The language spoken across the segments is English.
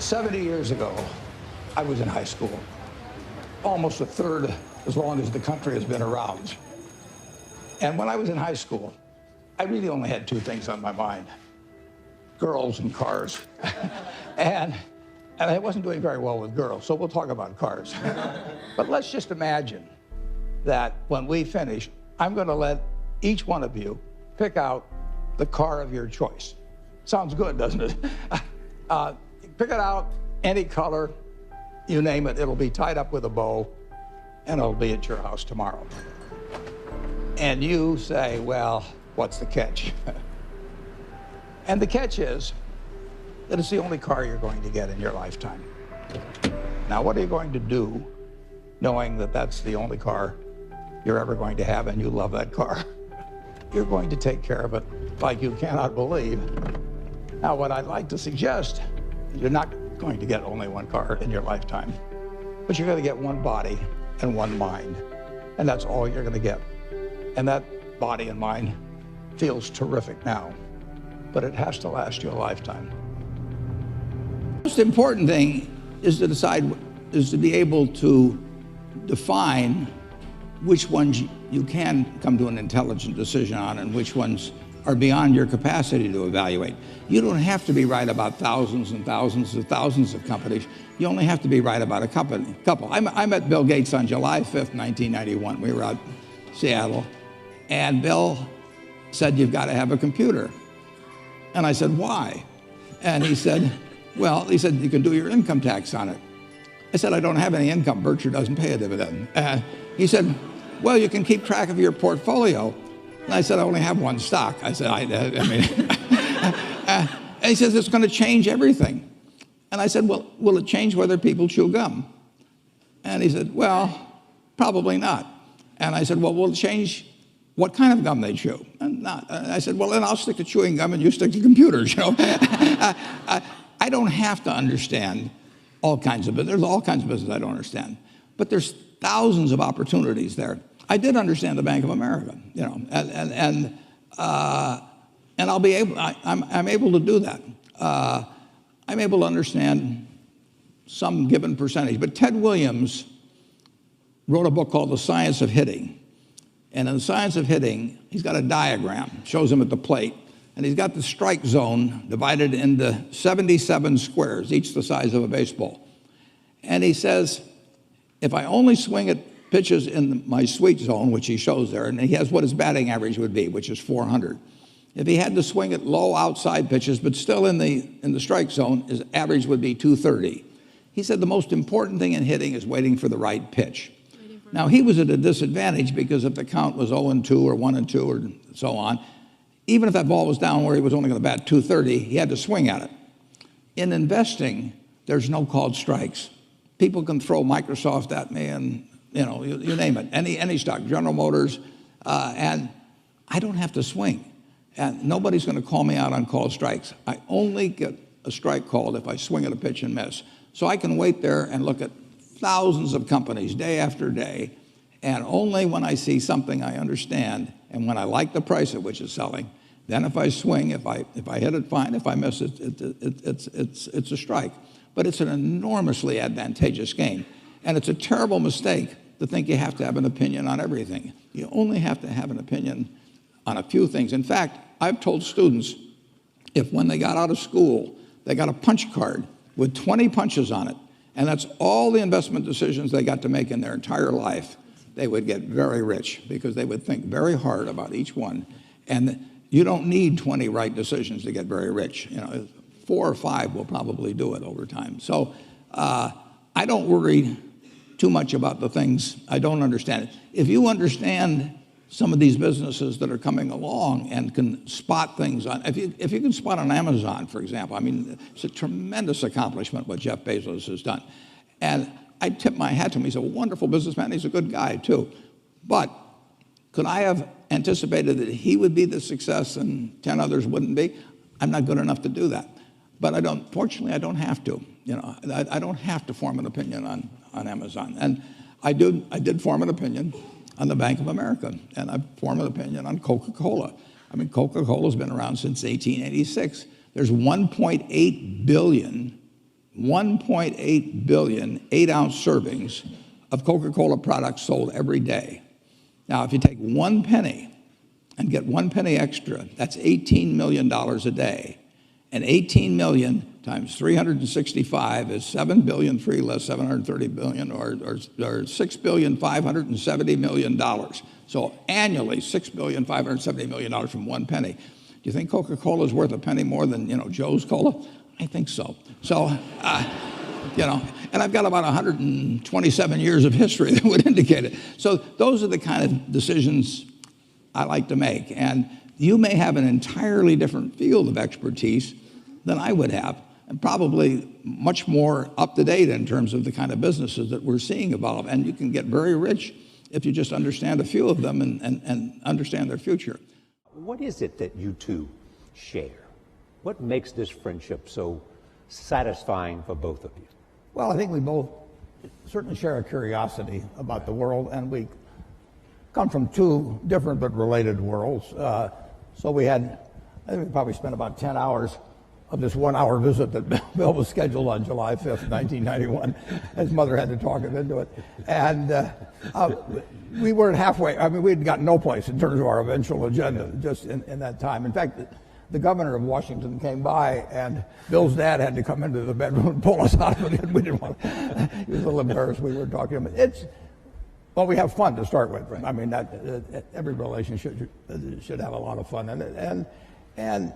70 years ago, I was in high school, almost a third as long as the country has been around. And when I was in high school, I really only had two things on my mind: girls and cars. and I wasn't doing very well with girls, so we'll talk about cars. But let's just imagine that when we finish, I'm going to let each one of you pick out the car of your choice. Sounds good, doesn't it? Pick it out, any color, you name it. It'll be tied up with a bow, and it'll be at your house tomorrow. And you say, well, what's the catch? And the catch is that it's the only car you're going to get in your lifetime. Now, what are you going to do knowing that that's the only car you're ever going to have and you love that car? You're going to take care of it like you cannot believe. Now, what I'd like to suggest is you're not going to get only one car in your lifetime, but you're going to get one body and one mind, and that's all you're going to get. And that body and mind feels terrific now, but it has to last you a lifetime. The most important thing is to be able to define which ones you can come to an intelligent decision on and which ones are beyond your capacity to evaluate. You don't have to be right about thousands and thousands and thousands of companies. You only have to be right about a couple. I met Bill Gates on July 5th, 1991. We were out in Seattle, and Bill said, "You've got to have a computer." And I said, "Why?" And he said, "Well," he said, "you can do your income tax on it." I said, "I don't have any income. Berkshire doesn't pay a dividend." He said, "Well, you can keep track of your portfolio." And I said, "I only have one stock." I said, I mean, and he says, "It's going to change everything." And I said, "Well, will it change whether people chew gum?" And he said, "Well, probably not." And I said, "Well, will it change what kind of gum they chew?" And not. And I said, "Well, then I'll stick to chewing gum and you stick to computers, you know." I don't have to understand all kinds of business. There's all kinds of business I don't understand. But there's thousands of opportunities there. I did understand the Bank of America, you know, and I'll be able. I'm able to do that. I'm able to understand some given percentage. But Ted Williams wrote a book called The Science of Hitting, and in The Science of Hitting, he's got a diagram, shows him at the plate, and he's got the strike zone divided into 77 squares, each the size of a baseball. And he says, if I only swing at pitches in my sweet zone, which he shows there, and he has what his batting average would be, which is 400. If he had to swing at low outside pitches, but still in the strike zone, his average would be 230. He said the most important thing in hitting is waiting for the right pitch. Now, he was at a disadvantage because if the count was 0-2 or 1-2 or so on, even if that ball was down where he was only going to bat 230, he had to swing at it. In investing, there's no called strikes. People can throw Microsoft at me and, you know, you name it, any stock, General Motors, and I don't have to swing. And nobody's going to call me out on called strikes. I only get a strike called if I swing at a pitch and miss. So I can wait there and look at thousands of companies day after day, and only when I see something I understand and when I like the price at which it's selling, then if I swing, if I hit it, fine. If I miss it, it's a strike. But it's an enormously advantageous game. And it's a terrible mistake to think you have to have an opinion on everything. You only have to have an opinion on a few things. In fact, I've told students, if when they got out of school, they got a punch card with 20 punches on it, and that's all the investment decisions they got to make in their entire life, they would get very rich because they would think very hard about each one. And you don't need 20 right decisions to get very rich. You know, 4 or 5 will probably do it over time. So I don't worry too much about the things I don't understand. If you understand some of these businesses that are coming along and can spot things on, if you can spot on Amazon, for example, I mean, it's a tremendous accomplishment what Jeff Bezos has done. And I tip my hat to him. He's a wonderful businessman. He's a good guy, too. But could I have anticipated that he would be the success and 10 others wouldn't be? I'm not good enough to do that. But fortunately, I don't have to. You know, I don't have to form an opinion on Amazon. And I did form an opinion on the Bank of America, and I formed an opinion on Coca-Cola. I mean, Coca-Cola's been around since 1886. There's 1.8 billion 1.8 billion 8-ounce servings of Coca-Cola products sold every day. Now, if you take 1 penny and get 1 penny extra, that's $18 million a day. And 18 million times 365 is 7 billion, 3 less 730 billion, or $6,570,000,000. So annually, $6,570,000,000 from 1 penny. Do you think Coca-Cola is worth a penny more than, Joe's Cola? I think so. So, and I've got about 127 years of history that would indicate it. So those are the kind of decisions I like to make. And you may have an entirely different field of expertise than I would have, and probably much more up to date in terms of the kind of businesses that we're seeing evolve. And you can get very rich if you just understand a few of them and understand their future. What is it that you two share? What makes this friendship so satisfying for both of you? Well, I think we both certainly share a curiosity about the world, and we come from two different but related worlds. So I think we probably spent about 10 hours of this 1-hour visit that Bill was scheduled on July 5th, 1991. His mother had to talk him into it. And we weren't halfway. I mean, we had gotten no place in terms of our eventual agenda just in that time. In fact, the governor of Washington came by, and Bill's dad had to come into the bedroom and pull us out of it. We didn't want to. He was a little embarrassed we were talking to him. Well, we have fun to start with. Right. I mean, every relationship should have a lot of fun in it. And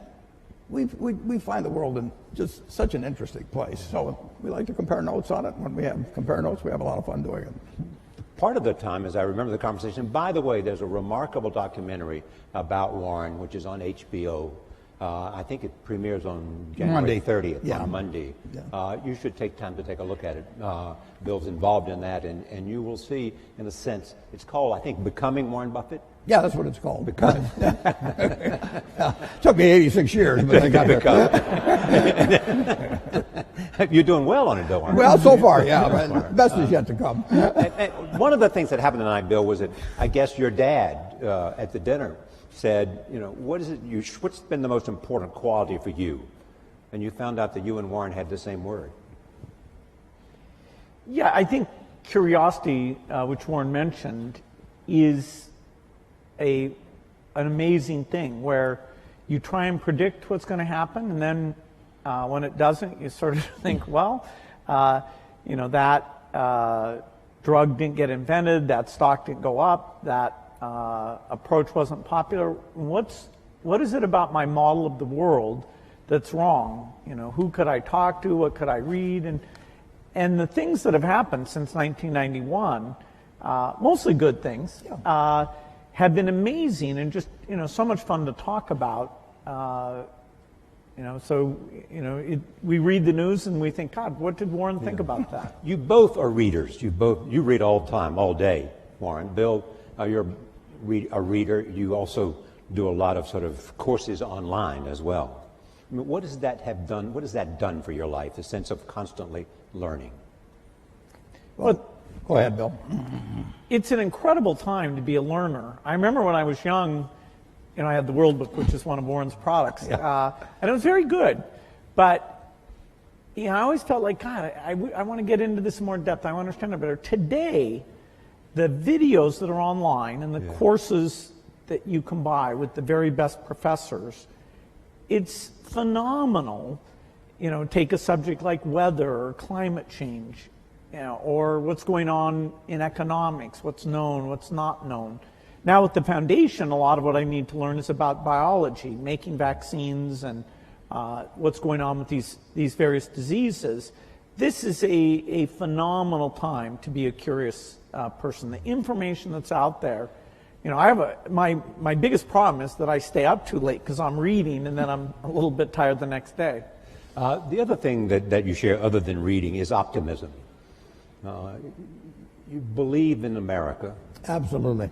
we find the world in just such an interesting place. So we like to compare notes on it. When we compare notes, we have a lot of fun doing it. Part of the time, as I remember the conversation, by the way, there's a remarkable documentary about Warren, which is on HBO. I think it premieres on January 30th, on Monday. Yeah. You should take time to take a look at it. Bill's involved in that, and you will see, in a sense, it's called, I think, Becoming Warren Buffett. Yeah, that's what it's called. Becoming. Took me 86 years, but I got it. You're doing well on it, though, aren't you? Well, so far, yeah. But best is yet to come. And one of the things that happened tonight, Bill, was that I guess your dad at the dinner said, what's been the most important quality for you? And you found out that you and Warren had the same word. Yeah, I think curiosity, which Warren mentioned, is an amazing thing where you try and predict what's going to happen, and then when it doesn't, you sort of think, well, that drug didn't get invented, that stock didn't go up, that approach wasn't popular. What is it about my model of the world that's wrong? Who could I talk to? What could I read? And the things that have happened since 1991, mostly good things, have been amazing and just so much fun to talk about. We read the news and we think, God, what did Warren think about that? You both are readers. You read all the time, all day, Warren. Bill, you're a reader. You also do a lot of sort of courses online as well. I mean, what does that have done? What has that done for your life? The sense of constantly learning. Well, go ahead, Bill. It's an incredible time to be a learner. I remember when I was young, I had the World Book, which is one of Warren's products, and it was very good. But I always felt like, God, I want to get into this in more depth. I want to understand it better. Today, the videos that are online and the courses that you can buy with the very best professors, it's phenomenal. Take a subject like weather or climate change, or what's going on in economics, what's known, what's not known. Now with the foundation, a lot of what I need to learn is about biology, making vaccines, and what's going on with these various diseases. This is a phenomenal time to be a curious person. The information that's out there, I have my biggest problem is that I stay up too late because I'm reading and then I'm a little bit tired the next day. The other thing that you share other than reading is optimism. You believe in America. Absolutely.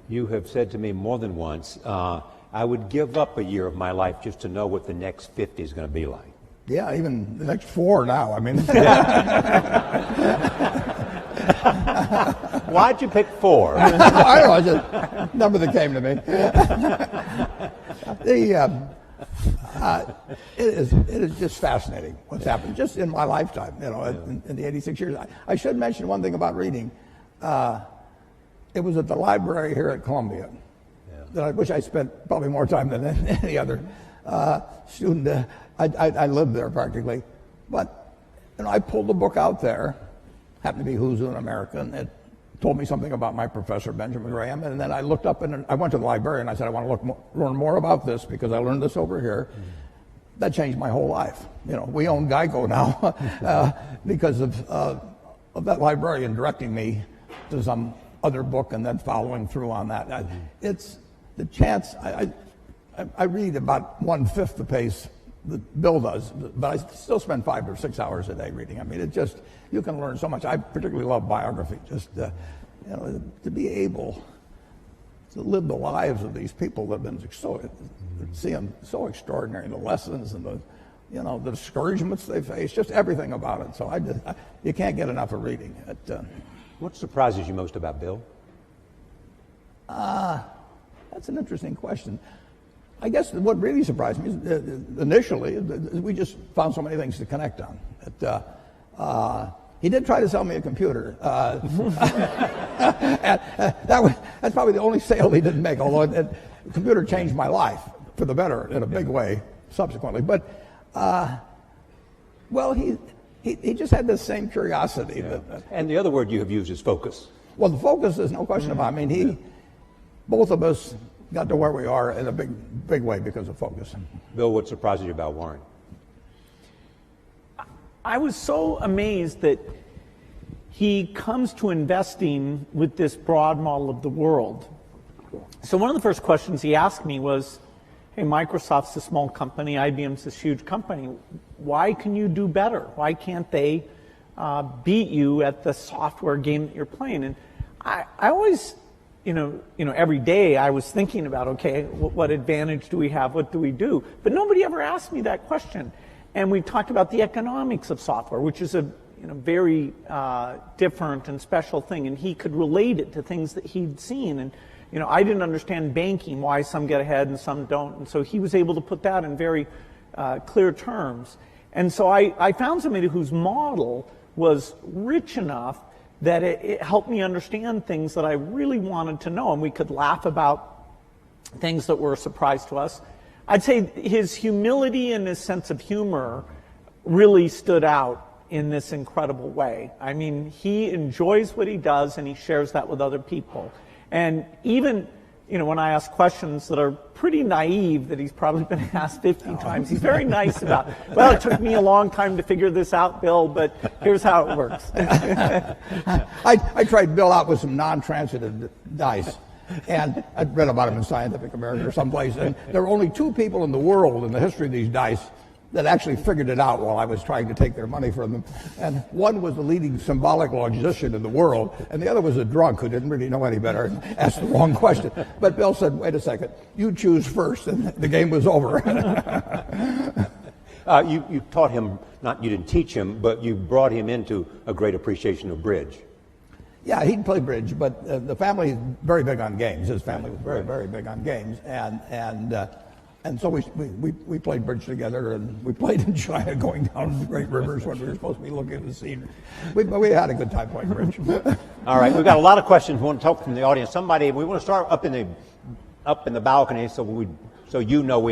You have said to me more than once, I would give up a year of my life just to know what the next 50 is going to be like. Yeah, even the next 4 now. I mean. Why'd you pick 4? I don't know, just a number that came to me. It is just fascinating what's happened just in my lifetime, in the 86 years. I should mention one thing about reading. It was at the library here at Columbia that I wish I spent probably more time than any other student. I lived there practically. But I pulled the book out there, happened to be Who's an American. It told me something about my professor, Benjamin Graham, and then I looked up and I went to the library and I said, I want to learn more about this because I learned this over here. That changed my whole life. We own Geico now because of that librarian directing me to some other book and then following through on that. It's the chance. I read about 1/5 the pace that Bill does, but I still spend 5 or 6 hours a day reading. I mean, you can learn so much. I particularly love biography. Just to be able to live the lives of these people that have been so extraordinary, the lessons and the discouragements they face, just everything about it. So you can't get enough of reading. What surprises you most about Bill? That's an interesting question. I guess what really surprised me is initially we just found so many things to connect on. He did try to sell me a computer. That's probably the only sale he didn't make, although the computer changed my life for the better in a big way subsequently. But, he just had this same curiosity. Yeah. And the other word you have used is focus. Well, the focus is no question about it. I mean, both of us got to where we are in a big way because of focus. Bill, what surprises you about Warren? I was so amazed that he comes to investing with this broad model of the world. So one of the first questions he asked me was, hey, Microsoft's a small company, IBM's this huge company. Why can you do better? Why can't they beat you at the software game that you're playing? And I always, every day I was thinking about, okay, what advantage do we have? What do we do? But nobody ever asked me that question. And we talked about the economics of software, which is a very different and special thing. And he could relate it to things that he'd seen. And I didn't understand banking, why some get ahead and some don't. And so he was able to put that in very clear terms. And so I found somebody whose model was rich enough that it helped me understand things that I really wanted to know. And we could laugh about things that were a surprise to us. I'd say his humility and his sense of humor really stood out in this incredible way. I mean, he enjoys what he does and he shares that with other people. And even, when I ask questions that are pretty naive that he's probably been asked 50 times, he's very nice about, well, it took me a long time to figure this out, Bill, but here's how it works. I tried Bill out with some non-transitive dice. And I'd read about him in Scientific American or someplace, and there were only 2 people in the world in the history of these dice that actually figured it out while I was trying to take their money from them. And one was the leading symbolic logician in the world, and the other was a drunk who didn't really know any better and asked the wrong question. But Bill said, wait a second, you choose first, and the game was over. You taught him, you didn't teach him, but you brought him into a great appreciation of bridge. Yeah, he'd play bridge, but the family is very big on games. His family was very, very big on games, and so we played bridge together, and we played in China, going down the great rivers when we were supposed to be looking at the scenery. We had a good time playing bridge. All right, we've got a lot of questions we want to talk from the audience. We want to start up in the balcony, so we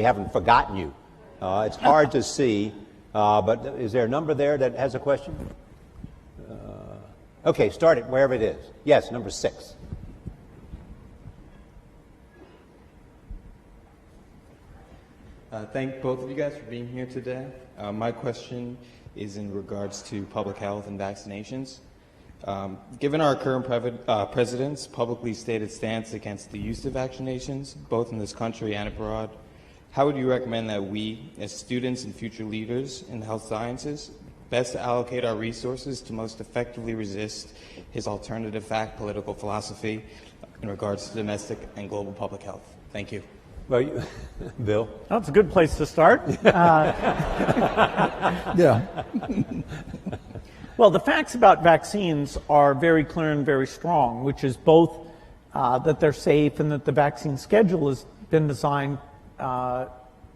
haven't forgotten you. It's hard to see, but is there a number there that has a question? Okay, start it wherever it is. Yes, number 6. Thank both of you guys for being here today. My question is in regards to public health and vaccinations. Given our current president's publicly stated stance against the use of vaccinations, both in this country and abroad, how would you recommend that we, as students and future leaders in the health sciences, best allocate our resources to most effectively resist his alternative fact political philosophy in regards to domestic and global public health? Thank you. Well, Bill? That's a good place to start. Yeah. Well, the facts about vaccines are very clear and very strong, which is both that they're safe and that the vaccine schedule has been designed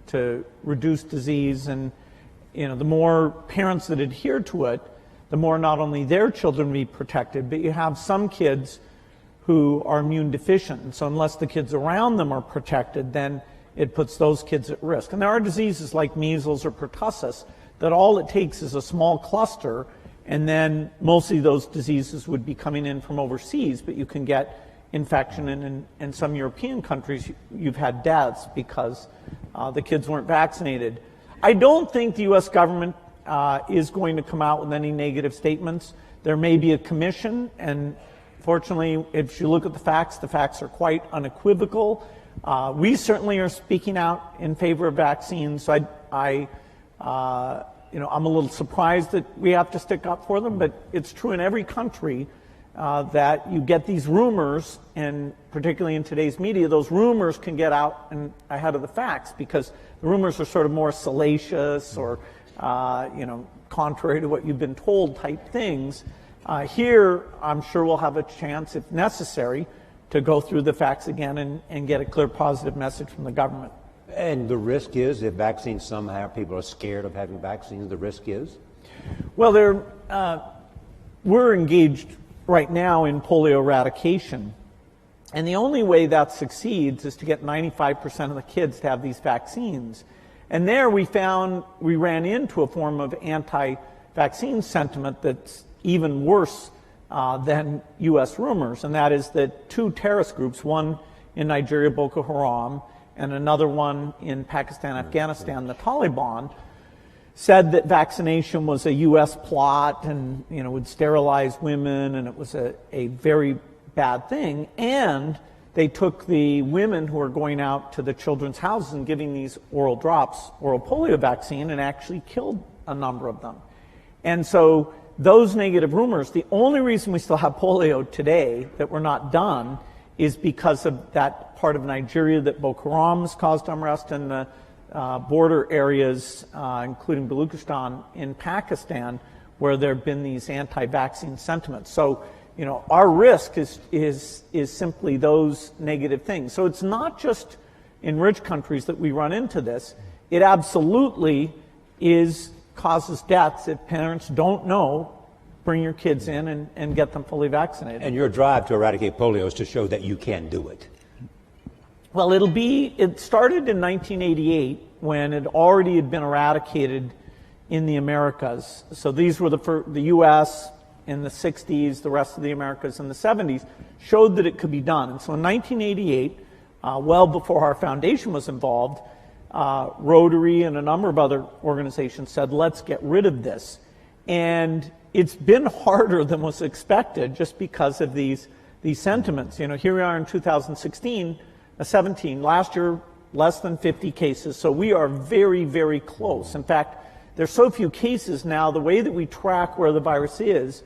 to reduce disease, and the more parents that adhere to it, the more not only their children be protected, but you have some kids who are immune deficient. And so unless the kids around them are protected, then it puts those kids at risk. And there are diseases like measles or pertussis that all it takes is a small cluster, and then mostly those diseases would be coming in from overseas, but you can get infection, and in some European countries you've had deaths because the kids weren't vaccinated. I don't think the U.S. government is going to come out with any negative statements. There may be a commission, and fortunately, if you look at the facts are quite unequivocal. We certainly are speaking out in favor of vaccines. So I'm a little surprised that we have to stick up for them, but it's true in every country that you get these rumors, and particularly in today's media, those rumors can get out and ahead of the facts because the rumors are sort of more salacious or contrary to what you've been told type things. Here, I'm sure we'll have a chance, if necessary, to go through the facts again and get a clear positive message from the government. And the risk is, if vaccines somehow, people are scared of having vaccines, the risk is? Well, we're engaged right now in polio eradication. And the only way that succeeds is to get 95% of the kids to have these vaccines. And there we ran into a form of anti-vaccine sentiment that's even worse than U.S. rumors, and that is that two terrorist groups, one in Nigeria, Boko Haram, and another one in Pakistan, Afghanistan, the Taliban, said that vaccination was a U.S. plot and would sterilize women, and it was a very bad thing. And they took the women who were going out to the children's houses and giving these oral drops, oral polio vaccine, and actually killed a number of them. And so those negative rumors, the only reason we still have polio today, that we're not done, is because of that part of Nigeria that Boko Haram has caused unrest, and the border areas, including Baluchistan in Pakistan, where there have been these anti-vaccine sentiments. So, our risk is simply those negative things. So it's not just in rich countries that we run into this. It absolutely causes deaths if parents don't know. Bring your kids in and get them fully vaccinated. And your drive to eradicate polio is to show that you can do it. Well, it started in 1988 when it already had been eradicated in the Americas. So these were the U.S. in the 60s, the rest of the Americas in the 70s, showed that it could be done. And so in 1988, well before our foundation was involved, Rotary and a number of other organizations said, let's get rid of this. And it's been harder than was expected just because of these sentiments. Here we are in 2017, last year, less than 50 cases. So we are very, very close. In fact, there's so few cases now, the way that we track where the virus is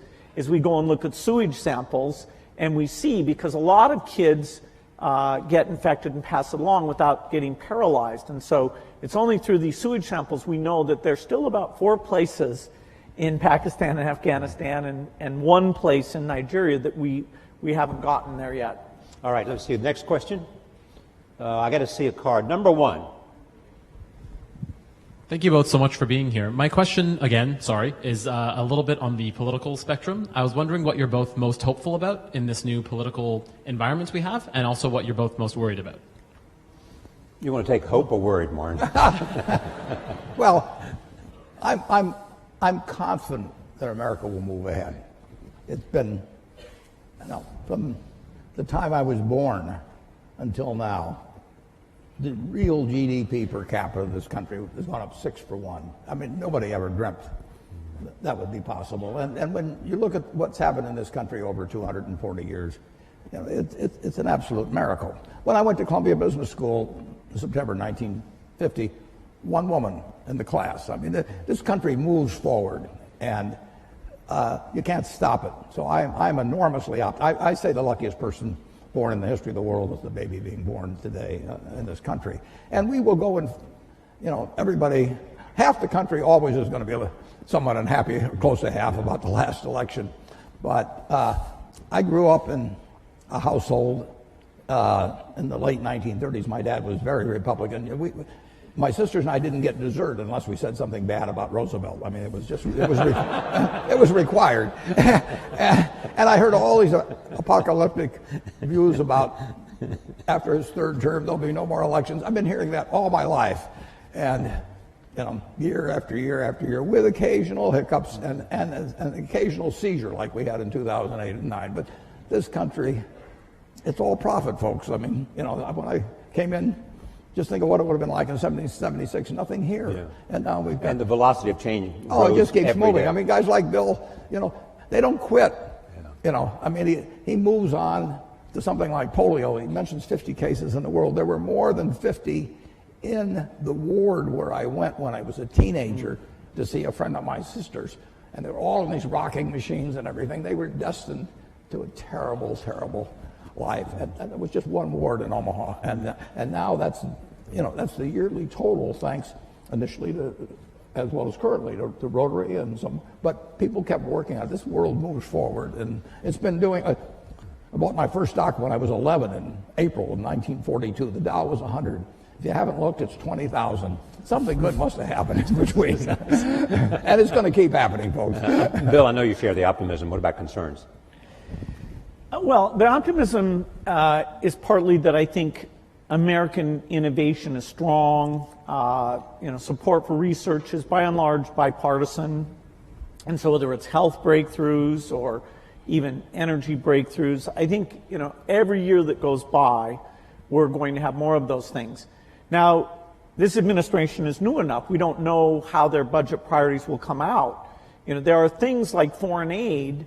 we go and look at sewage samples, and we see, because a lot of kids get infected and pass it along without getting paralyzed. And so it's only through these sewage samples we know that there's still about 4 places in Pakistan and Afghanistan and 1 place in Nigeria that we haven't gotten there yet. All right, let's see. The next question. I got to see a card. Number 1. Thank you both so much for being here. My question, again, is a little bit on the political spectrum. I was wondering what you're both most hopeful about in this new political environment we have, and also what you're both most worried about. You want to take hope or worried, Warren? Well, I'm confident that America will move ahead. It's been, from the time I was born until now, the real GDP per capita of this country has gone up 6 for 1. I mean, nobody ever dreamt that would be possible. And when you look at what's happened in this country over 240 years, it's an absolute miracle. When I went to Columbia Business School in September 1950, 1 woman in the class. I mean, this country moves forward, and you can't stop it. So I'm enormously optimistic. I say the luckiest person born in the history of the world is the baby being born today in this country. And we will go and, everybody, half the country always is going to be somewhat unhappy, or close to half, about the last election. But I grew up in a household in the late 1930s. My dad was very Republican. my sisters and I didn't get dessert unless we said something bad about Roosevelt. I mean, it was it was required. And I heard all these apocalyptic views about after his third term there'll be no more elections. I've been hearing that all my life, and year after year after year, with occasional hiccups and an occasional seizure like we had in 2008 and 2009. But this country, it's all profit, folks. I mean, when I came in, just think of what it would have been like in 1776. Nothing here, and now we've got, and the velocity of change. It just keeps moving. Day. I mean, guys like Bill, they don't quit. I mean, he moves on to something like polio. He mentions 50 cases in the world. There were more than 50 in the ward where I went when I was a teenager to see a friend of my sister's, and they were all in these rocking machines and everything. They were destined to a terrible, terrible life, and it was just one ward in Omaha, and now that's the yearly total, thanks initially to, as well as currently, to Rotary and some, but people kept working on it. This world moves forward, and it's been doing. I bought my first stock when I was 11 in April of 1942. The Dow was 100. If you haven't looked, it's 20,000. Something good must have happened in between, and it's going to keep happening, folks. Bill, I know you share the optimism. What about concerns? Well, the optimism is partly that I think American innovation is strong. Support for research is by and large bipartisan. And so whether it's health breakthroughs or even energy breakthroughs, I think, every year that goes by, we're going to have more of those things. Now, this administration is new enough. We don't know how their budget priorities will come out. There are things like foreign aid,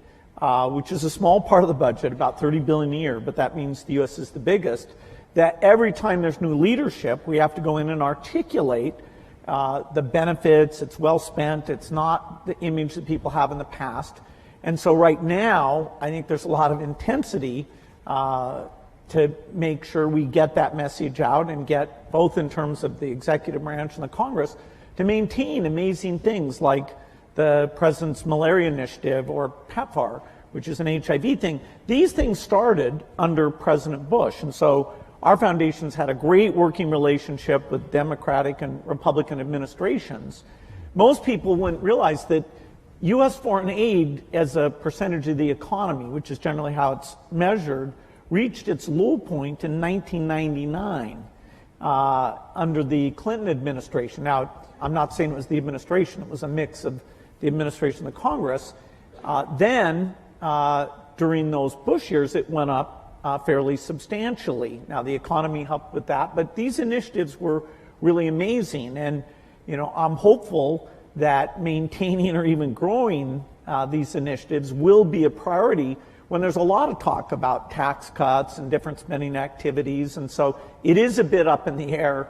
which is a small part of the budget, about $30 billion a year, but that means the U.S. is the biggest, that every time there's new leadership, we have to go in and articulate the benefits. It's well spent. It's not the image that people have in the past. And so right now, I think there's a lot of intensity to make sure we get that message out and get, both in terms of the executive branch and the Congress, to maintain amazing things like the President's Malaria Initiative or PEPFAR, which is an HIV thing. These things started under President Bush, and so our foundation's had a great working relationship with Democratic and Republican administrations. Most people wouldn't realize that U.S. foreign aid as a percentage of the economy, which is generally how it's measured, reached its low point in 1999 under the Clinton administration. Now, I'm not saying it was the administration, it was a mix of the administration and the Congress. Then, during those Bush years, it went up fairly substantially. Now, the economy helped with that, but these initiatives were really amazing. And, I'm hopeful that maintaining or even growing these initiatives will be a priority when there's a lot of talk about tax cuts and different spending activities. And so it is a bit up in the air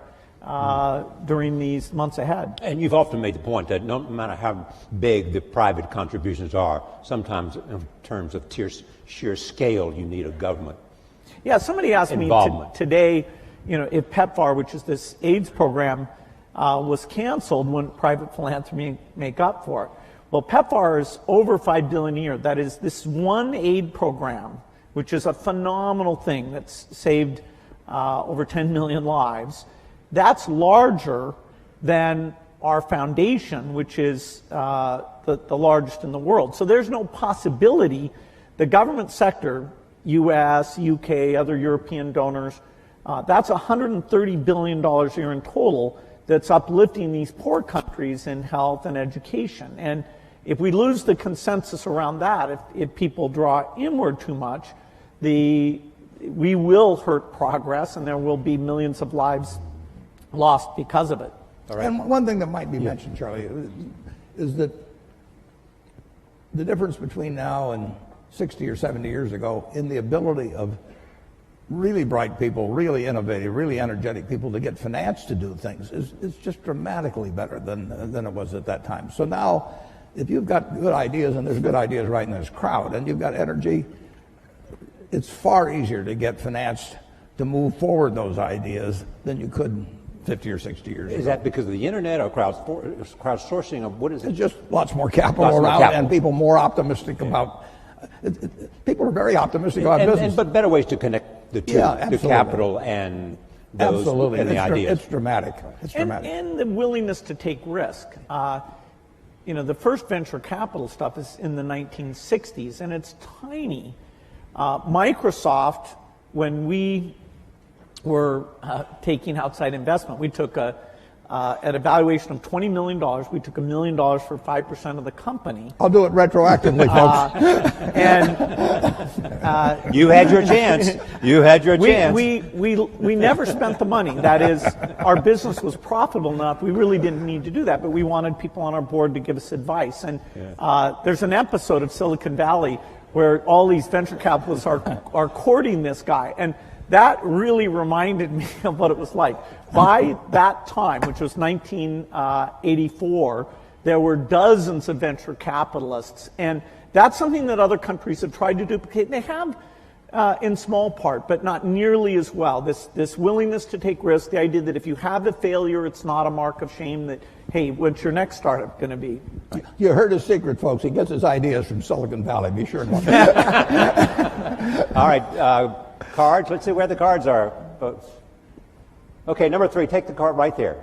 during these months ahead. And you've often made the point that no matter how big the private contributions are, sometimes in terms of sheer scale, you need a government. Yeah, somebody asked me today, if PEPFAR, which is this AIDS program, was canceled, wouldn't private philanthropy make up for it? Well, PEPFAR is over $5 billion a year. That is this one aid program, which is a phenomenal thing that's saved over 10 million lives. That's larger than our foundation, which is the largest in the world. So there's no possibility the government sector, U.S., U.K., other European donors, that's $130 billion a year in total that's uplifting these poor countries in health and education. And if we lose the consensus around that, if people draw inward too much, we will hurt progress and there will be millions of lives lost because of it. All right. And one thing that might be mentioned, Charlie, is that the difference between now and 60 or 70 years ago in the ability of really bright people, really innovative, really energetic people to get finance to do things is just dramatically better than it was at that time. So now, if you've got good ideas, and there's good ideas right in this crowd, and you've got energy, it's far easier to get finance to move forward those ideas than you could 50 or 60 years ago. Is that because of the internet or crowdsourcing, or what is it? It's just lots more capital around and people more optimistic about people are very optimistic about business. But better ways to connect the two, the capital and those Absolutely. and the ideas. It's dramatic. It's dramatic. And the willingness to take risk. The first venture capital stuff is in the 1960s, and it's tiny. Microsoft, when we were taking outside investment, we took at a valuation of $20 million, we took $1 million for 5% of the company. I'll do it retroactively, folks. You had your chance. You had your chance. We never spent the money. That is, our business was profitable enough. We really didn't need to do that, but we wanted people on our board to give us advice. And there's an episode of Silicon Valley where all these venture capitalists are courting this guy. And that really reminded me of what it was like. By that time, which was 1984, there were dozens of venture capitalists. And that's something that other countries have tried to duplicate. They have in small part, but not nearly as well. This willingness to take risks, the idea that if you have a failure, it's not a mark of shame, that, hey, what's your next startup going to be? You heard his secret, folks. He gets his ideas from Silicon Valley. Be sure to All right, cards. Let's see where the cards are, folks. Okay, number 3, take the card right there.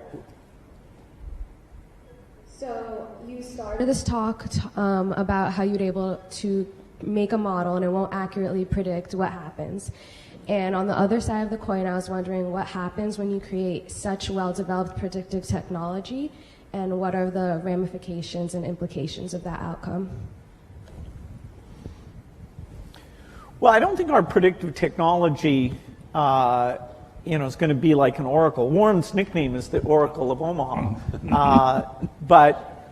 So you started this talk about how you'd able to make a model and it won't accurately predict what happens. And on the other side of the coin, I was wondering what happens when you create such well-developed predictive technology, and what are the ramifications and implications of that outcome? Well, I don't think our predictive technology is going to be like an oracle. Warren's nickname is the Oracle of Omaha. But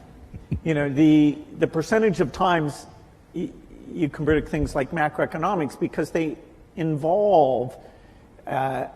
the percentage of times you can predict things like macroeconomics, because they involve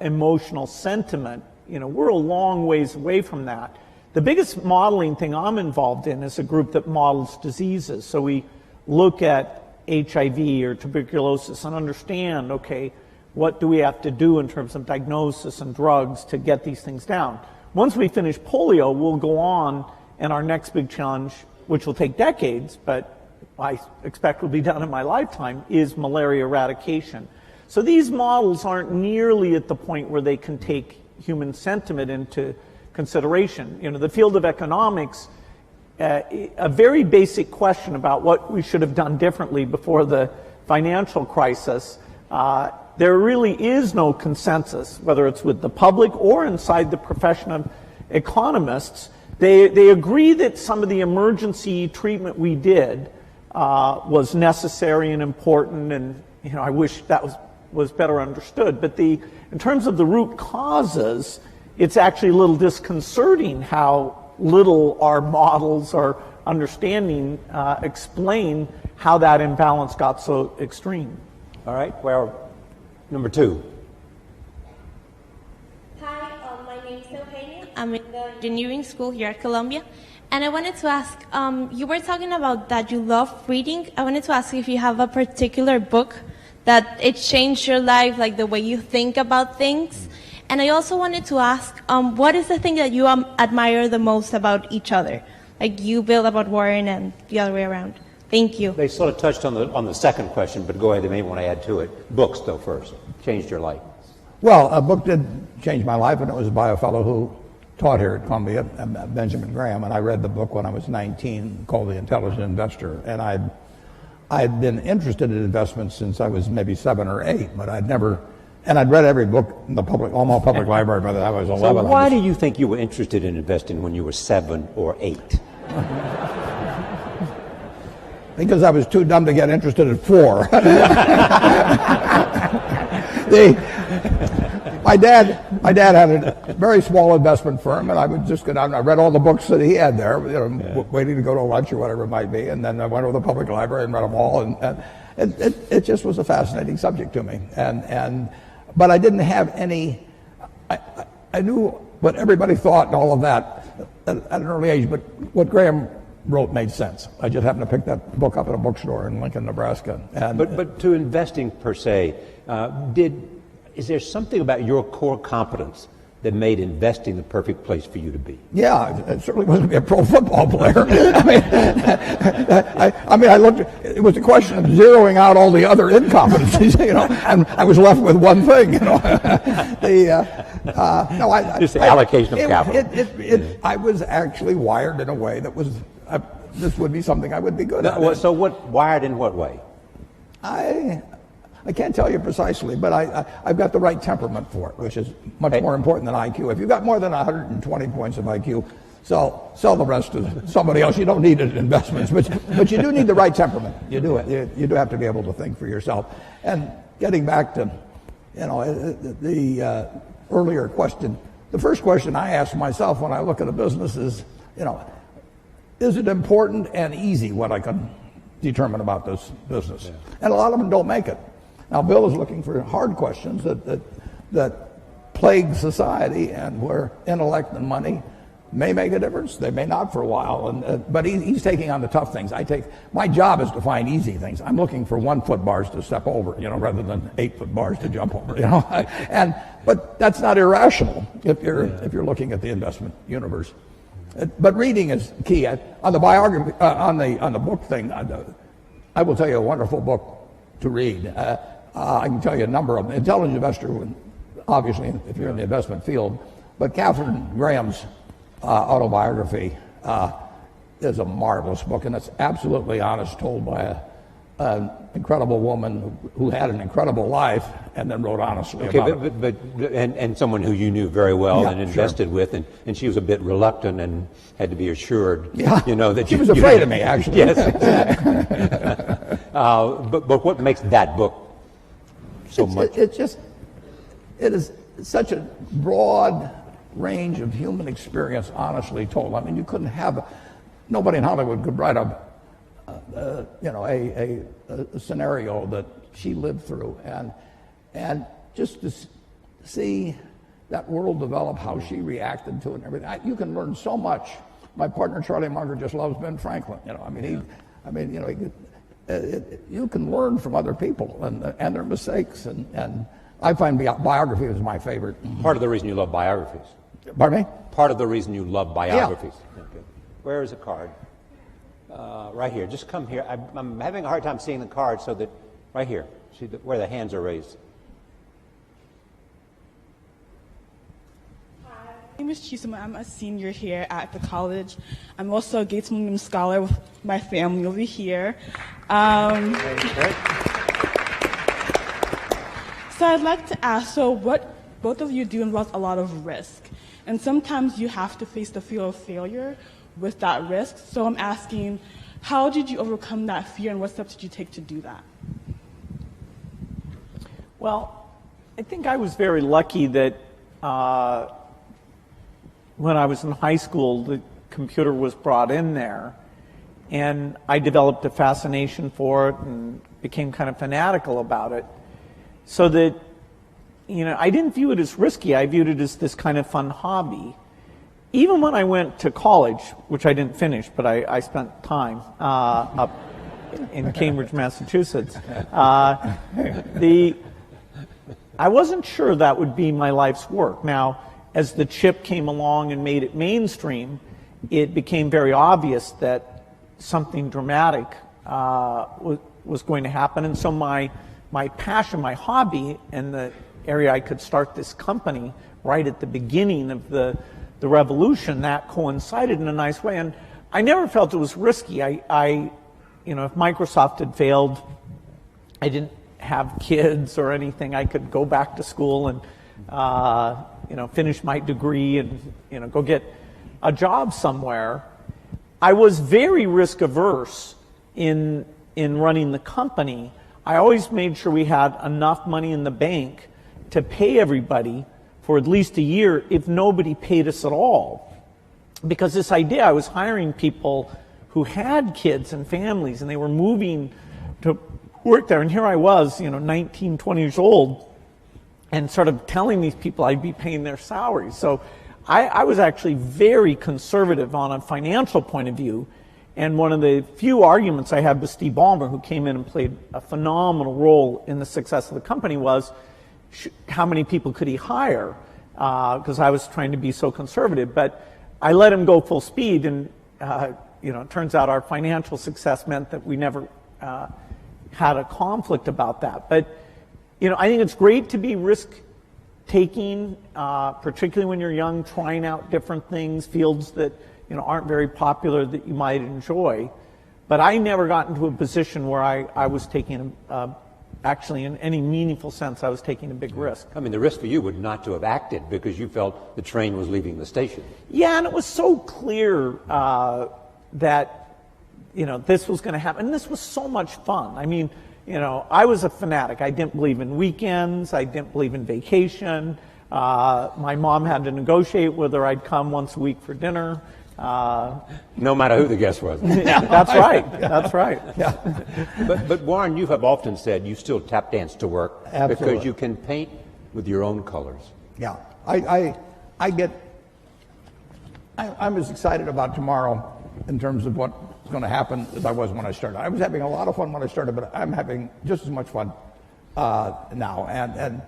emotional sentiment. We're a long ways away from that. The biggest modeling thing I'm involved in is a group that models diseases. So we look at HIV or tuberculosis and understand, okay, what do we have to do in terms of diagnosis and drugs to get these things down? Once we finish polio, we'll go on, and our next big challenge, which will take decades, but I expect will be done in my lifetime, is malaria eradication. So these models aren't nearly at the point where they can take human sentiment into consideration. The field of economics, a very basic question about what we should have done differently before the financial crisis, there really is no consensus, whether it's with the public or inside the profession of economists. They agree that some of the emergency treatment we did was necessary and important, and I wish that was better understood. But in terms of the root causes, it's actually a little disconcerting how little our models or understanding explain how that imbalance got so extreme. All right, well, number 2. Hi, my name is Eugenia. I'm in the engineering school here at Columbia. And I wanted to ask, you were talking about that you love reading. I wanted to ask if you have a particular book that it changed your life, like the way you think about things. And I also wanted to ask, what is the thing that you admire the most about each other? Like you, Bill, about Warren, and the other way around. Thank you. They sort of touched on the second question, but go ahead, they may want to add to it. Books, though, first. Changed your life. Well, a book did change my life, and it was by a fellow who taught here at Columbia, Benjamin Graham, and I read the book when I was 19 called The Intelligent Investor. And I'd been interested in investments since I was maybe 7 or 8, but I'd read every book in the Omaha Public Library by the time I was 11. So why do you think you were interested in investing when you were 7 or 8? Because I was too dumb to get interested at 4. My dad had a very small investment firm, and I would just go down and I read all the books that he had there, waiting to go to lunch or whatever it might be, and then I went over to the public library and read them all, and it just was a fascinating subject to me. But I didn't have any. I knew what everybody thought and all of that at an early age, but what Graham wrote made sense. I just happened to pick that book up at a bookstore in Lincoln, Nebraska. But to investing per se, is there something about your core competence that made investing the perfect place for you to be? Yeah, it certainly wasn't to be a pro football player. I looked. It was a question of zeroing out all the other incompetencies, and I was left with one thing, Just the allocation of capital. I was actually wired in a way that was. This would be something I would be good at. So, wired in what way? I can't tell you precisely, but I've got the right temperament for it, which is much more important than IQ. If you've got more than 120 points of IQ, sell the rest to somebody else. You don't need it in investments, but you do need the right temperament. You do. You do have to be able to think for yourself. And getting back to, the earlier question, the first question I ask myself when I look at a business is, is it important and easy what I can determine about this business? Yeah. And a lot of them don't make it. Now, Bill is looking for hard questions that plague society, and where intellect and money may make a difference. They may not for a while, but he's taking on the tough things. My job is to find easy things. I'm looking for 1 foot bars to step over, rather than 8 foot bars to jump over, But that's not irrational if you're looking at the investment universe. But reading is key. On the biography, on the book thing, I will tell you a wonderful book to read. I can tell you a number of them. Intelligent Investor, obviously, if you're in the investment field. But Katharine Graham's autobiography is a marvelous book, and it's absolutely honest, told by an incredible woman who had an incredible life and then wrote honestly about it. But and someone who you knew very well and invested with, and she was a bit reluctant and had to be assured, that she was afraid of me, actually. Yes. But what makes that book so much? It is such a broad range of human experience, honestly told. I mean, you couldn't have, nobody in Hollywood could write a scenario that she lived through, and just to see that world develop, how she reacted to it and everything. You can learn so much. My partner Charlie Munger just loves Ben Franklin. You can learn from other people and their mistakes, and I find biography is my favorite. Part of the reason you love biographies. Pardon me? Part of the reason you love biographies. Yeah. Okay. Where is a card? Right here. Just come here. I'm having a hard time seeing the card, so that right here. See where the hands are raised. Hi, my name is Chisama. I'm a senior here at the college. I'm also a Gates Millennium Scholar with my family over here. So I'd like to ask, what both of you do involves a lot of risk. And sometimes you have to face the fear of failure with that risk. So I'm asking, how did you overcome that fear, and what steps did you take to do that? Well, I think I was very lucky that when I was in high school, the computer was brought in there, and I developed a fascination for it and became kind of fanatical about it, so that, I didn't view it as risky. I viewed it as this kind of fun hobby. Even when I went to college, which I didn't finish, but I spent time up in Cambridge, Massachusetts, I wasn't sure that would be my life's work. Now, as the chip came along and made it mainstream, it became very obvious that something dramatic was going to happen. And so my passion, my hobby, and the area I could start this company right at the beginning of the revolution, that coincided in a nice way. And I never felt it was risky. If Microsoft had failed, I didn't have kids or anything. I could go back to school and finish my degree and go get a job somewhere. I was very risk averse in running the company. I always made sure we had enough money in the bank to pay everybody for at least a year if nobody paid us at all. Because this idea, I was hiring people who had kids and families, and they were moving to work there. And here I was, 19, 20 years old, and sort of telling these people I'd be paying their salaries. So I was actually very conservative on a financial point of view. And one of the few arguments I had with Steve Ballmer, who came in and played a phenomenal role in the success of the company, was how many people could he hire? because I was trying to be so conservative. But I let him go full speed, and it turns out our financial success meant that we never had a conflict about that. But I think it's great to be risk-taking, particularly when you're young, trying out different things, fields that aren't very popular that you might enjoy. But I never got into a position where I was taking, actually in any meaningful sense, I was taking a big risk. I mean, the risk for you would not to have acted because you felt the train was leaving the station. Yeah, and it was so clear that, this was going to happen. And this was so much fun. I mean, I was a fanatic. I didn't believe in weekends. I didn't believe in vacation. My mom had to negotiate whether I'd come once a week for dinner. No matter who the guest was. Yeah, that's right. That's right. Yeah. But Warren, you have often said you still tap dance to work. Absolutely. Because you can paint with your own colors. Yeah, I'm as excited about tomorrow in terms of what's going to happen as I was when I started. I was having a lot of fun when I started, but I'm having just as much fun now. And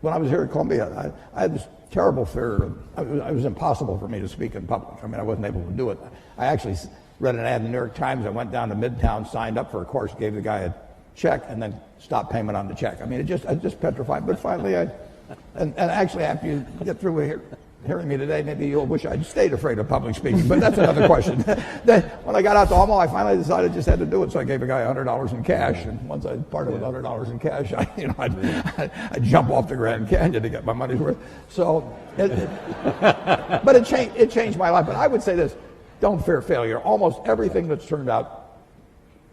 when I was here at Columbia, I had this terrible fear. It was impossible for me to speak in public. I mean, I wasn't able to do it. I actually read an ad in the New York Times. I went down to Midtown, signed up for a course, gave the guy a check, and then stopped payment on the check. I mean, I just petrified. But finally, and actually, after you get through hearing me today, maybe you'll wish I'd stayed afraid of public speaking. But that's another question. Then, when I got out to Omaha, I finally decided I just had to do it. So I gave a guy $100 in cash, and once I parted with $100 in cash, I'd jump off the Grand Canyon to get my money's worth. So, but it changed my life. But I would say this: don't fear failure. Almost everything that's turned out,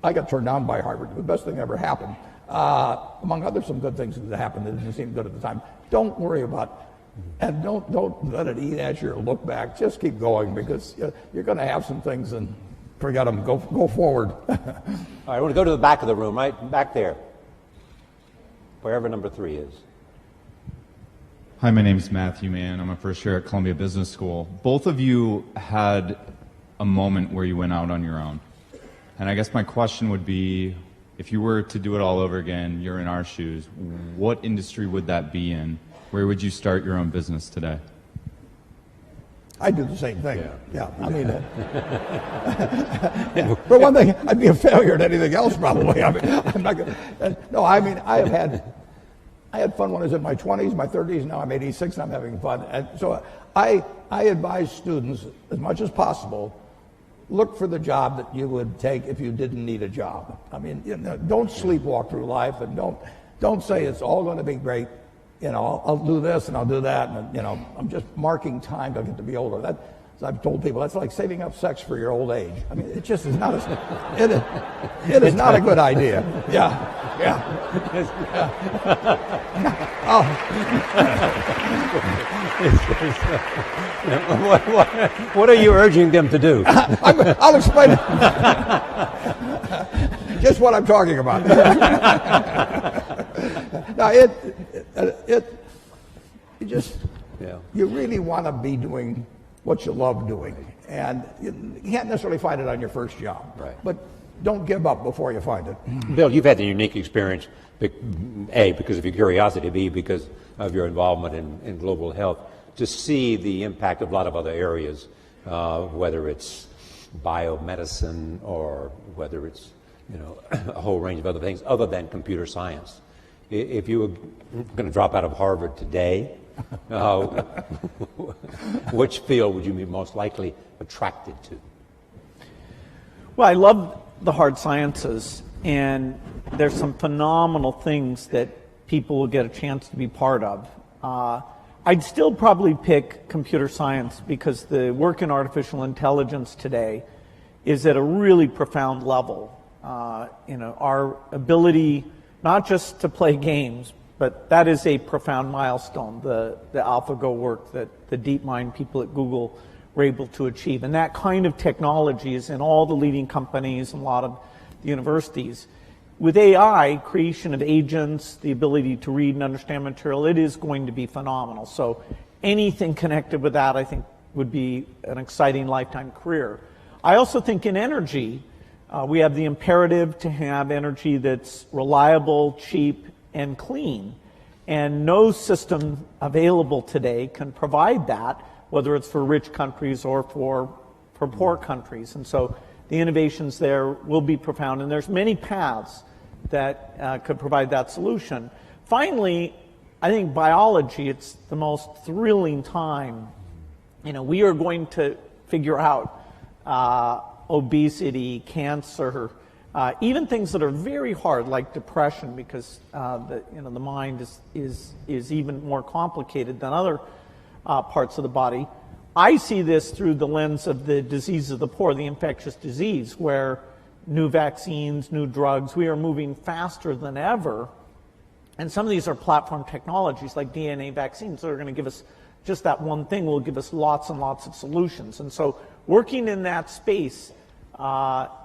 I got turned down by Harvard. The best thing ever happened. Among other some good things that happened that didn't seem good at the time. Don't worry about. And don't let it eat at you or look back. Just keep going, because you're going to have some things and forget them. Go forward. All right, I want to go to the back of the room, right back there, wherever number 3 is. Hi, my name is Matthew Mann. I'm a first year at Columbia Business School. Both of you had a moment where you went out on your own. And I guess my question would be, if you were to do it all over again, you're in our shoes, what industry would that be in? Where would you start your own business today? I'd do the same thing. Yeah. I mean, for one thing, I'd be a failure at anything else probably. I mean, I'm not gonna. No, I mean, I had fun when I was in my 20s, my 30s. Now I'm 86 and I'm having fun. And so I advise students as much as possible, look for the job that you would take if you didn't need a job. I mean, don't sleepwalk through life, and don't say it's all going to be great. I'll do this and I'll do that, and I'm just marking time till I get to be older. That, as I've told people, that's like saving up sex for your old age. I mean, it just is not it is not a good idea. Yeah. What are you urging them to do? I'll explain it. Just what I'm talking about. Now, you really want to be doing what you love doing. And you can't necessarily find it on your first job. Right. But don't give up before you find it. Bill, you've had the unique experience, A, because of your curiosity, B, because of your involvement in global health, to see the impact of a lot of other areas, whether it's biomedicine or whether it's a whole range of other things other than computer science. If you were going to drop out of Harvard today, which field would you be most likely attracted to? Well, I love the hard sciences, and there's some phenomenal things that people will get a chance to be part of. I'd still probably pick computer science because the work in artificial intelligence today is at a really profound level. Our ability not just to play games, but that is a profound milestone, the AlphaGo work that the DeepMind people at Google were able to achieve. And that kind of technology is in all the leading companies and a lot of the universities. With AI, creation of agents, the ability to read and understand material, it is going to be phenomenal. So anything connected with that, I think, would be an exciting lifetime career. I also think in energy, we have the imperative to have energy that's reliable, cheap, and clean. And no system available today can provide that, whether it's for rich countries or for poor countries. And so the innovations there will be profound, and there's many paths that could provide that solution. Finally, I think biology, it's the most thrilling time. We are going to figure out obesity, cancer, even things that are very hard, like depression, because the mind is even more complicated than other parts of the body. I see this through the lens of the disease of the poor, the infectious disease, where new vaccines, new drugs, we are moving faster than ever. And some of these are platform technologies like DNA vaccines that are going to give us just that one thing will give us lots and lots of solutions. And so working in that space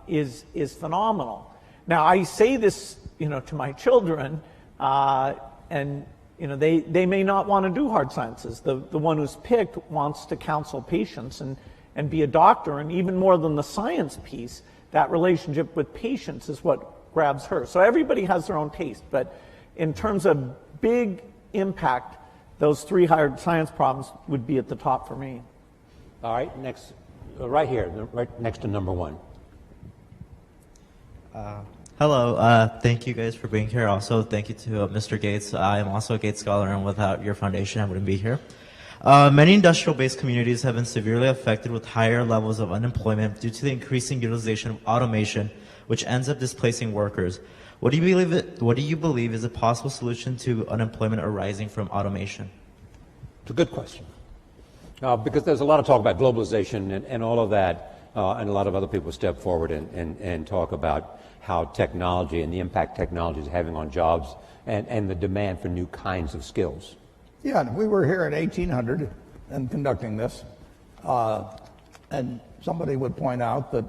is phenomenal. Now, I say this, to my children, and they may not want to do hard sciences. The one who's picked wants to counsel patients and be a doctor, and even more than the science piece, that relationship with patients is what grabs her. So everybody has their own taste, but in terms of big impact, those 3 hard science problems would be at the top for me. All right, next, right here, right next to number 1. Hello, thank you guys for being here. Also, thank you to Mr. Gates. I am also a Gates Scholar, and without your foundation, I wouldn't be here. Many industrial-based communities have been severely affected with higher levels of unemployment due to the increasing utilization of automation, which ends up displacing workers. What do you believe is a possible solution to unemployment arising from automation? It's a good question. Because there's a lot of talk about globalization and all of that, and a lot of other people step forward and talk about how technology and the impact technology is having on jobs and the demand for new kinds of skills. Yeah, we were here in 1800 and conducting this, and somebody would point out that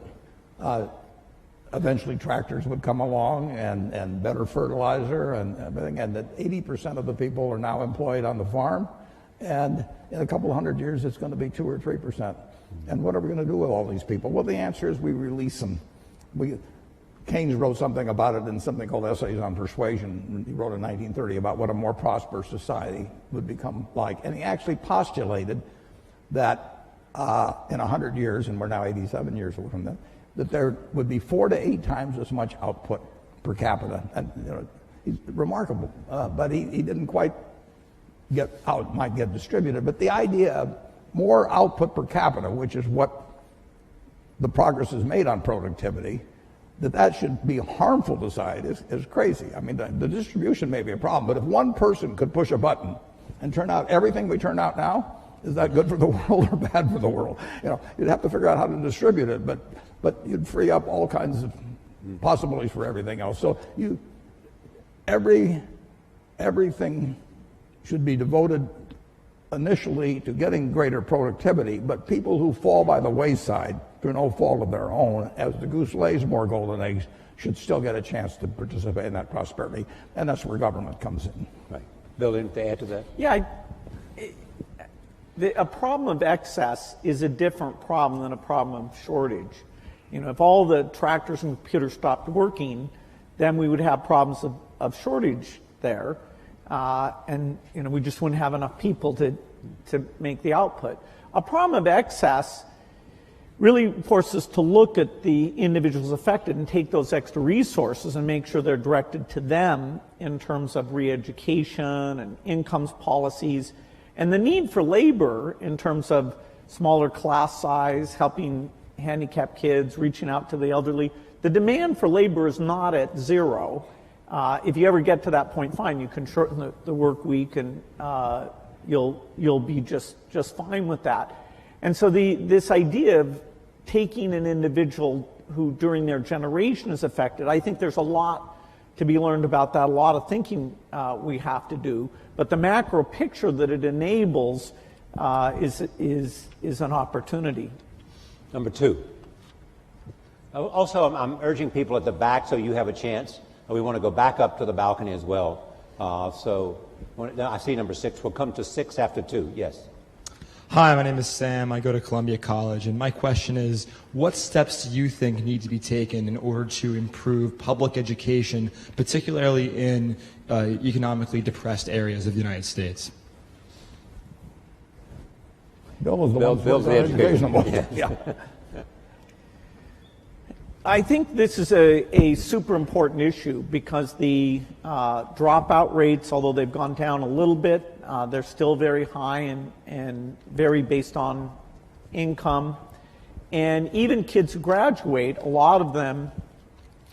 eventually tractors would come along and better fertilizer and everything, and that 80% of the people are now employed on the farm, and in a couple of hundred years it's going to be 2 or 3%. And what are we going to do with all these people? Well, the answer is we release them. Keynes wrote something about it in something called Essays on Persuasion. He wrote in 1930 about what a more prosperous society would become like. And he actually postulated that in 100 years, and we're now 87 years away from that there would be 4 to 8 times as much output per capita. And he's remarkable, but he didn't quite get how it might get distributed. But the idea of more output per capita, which is what the progress is made on productivity, that should be harmful to society is crazy. I mean, the distribution may be a problem, but if one person could push a button and turn out everything we turn out now, is that good for the world or bad for the world? You'd have to figure out how to distribute it, but you'd free up all kinds of possibilities for everything else. So everything should be devoted initially to getting greater productivity, but people who fall by the wayside through no fault of their own, as the goose lays more golden eggs, should still get a chance to participate in that prosperity, and that's where government comes in. Right. Bill, anything to add to that? Yeah, a problem of excess is a different problem than a problem of shortage. If all the tractors and computers stopped working, then we would have problems of shortage there. And we just wouldn't have enough people to make the output. A problem of excess really forces us to look at the individuals affected and take those extra resources and make sure they're directed to them in terms of re-education and incomes policies, and the need for labor in terms of smaller class size, helping handicapped kids, reaching out to the elderly. The demand for labor is not at zero. If you ever get to that point, fine, you can shorten the work week, and you'll be just fine with that. And so this idea of taking an individual who during their generation is affected, I think there's a lot to be learned about that, a lot of thinking we have to do. But the macro picture that it enables is an opportunity. Number 2. Also, I'm urging people at the back so you have a chance. We want to go back up to the balcony as well. I see number 6. We'll come to 6 after 2. Yes. Hi, my name is Sam. I go to Columbia College, and my question is, what steps do you think need to be taken in order to improve public education, particularly in economically depressed areas of the United States? Bill was the one Bill's the education. Yeah. I think this is a super important issue because the dropout rates, although they've gone down a little bit, they're still very high and vary based on income. And even kids who graduate, a lot of them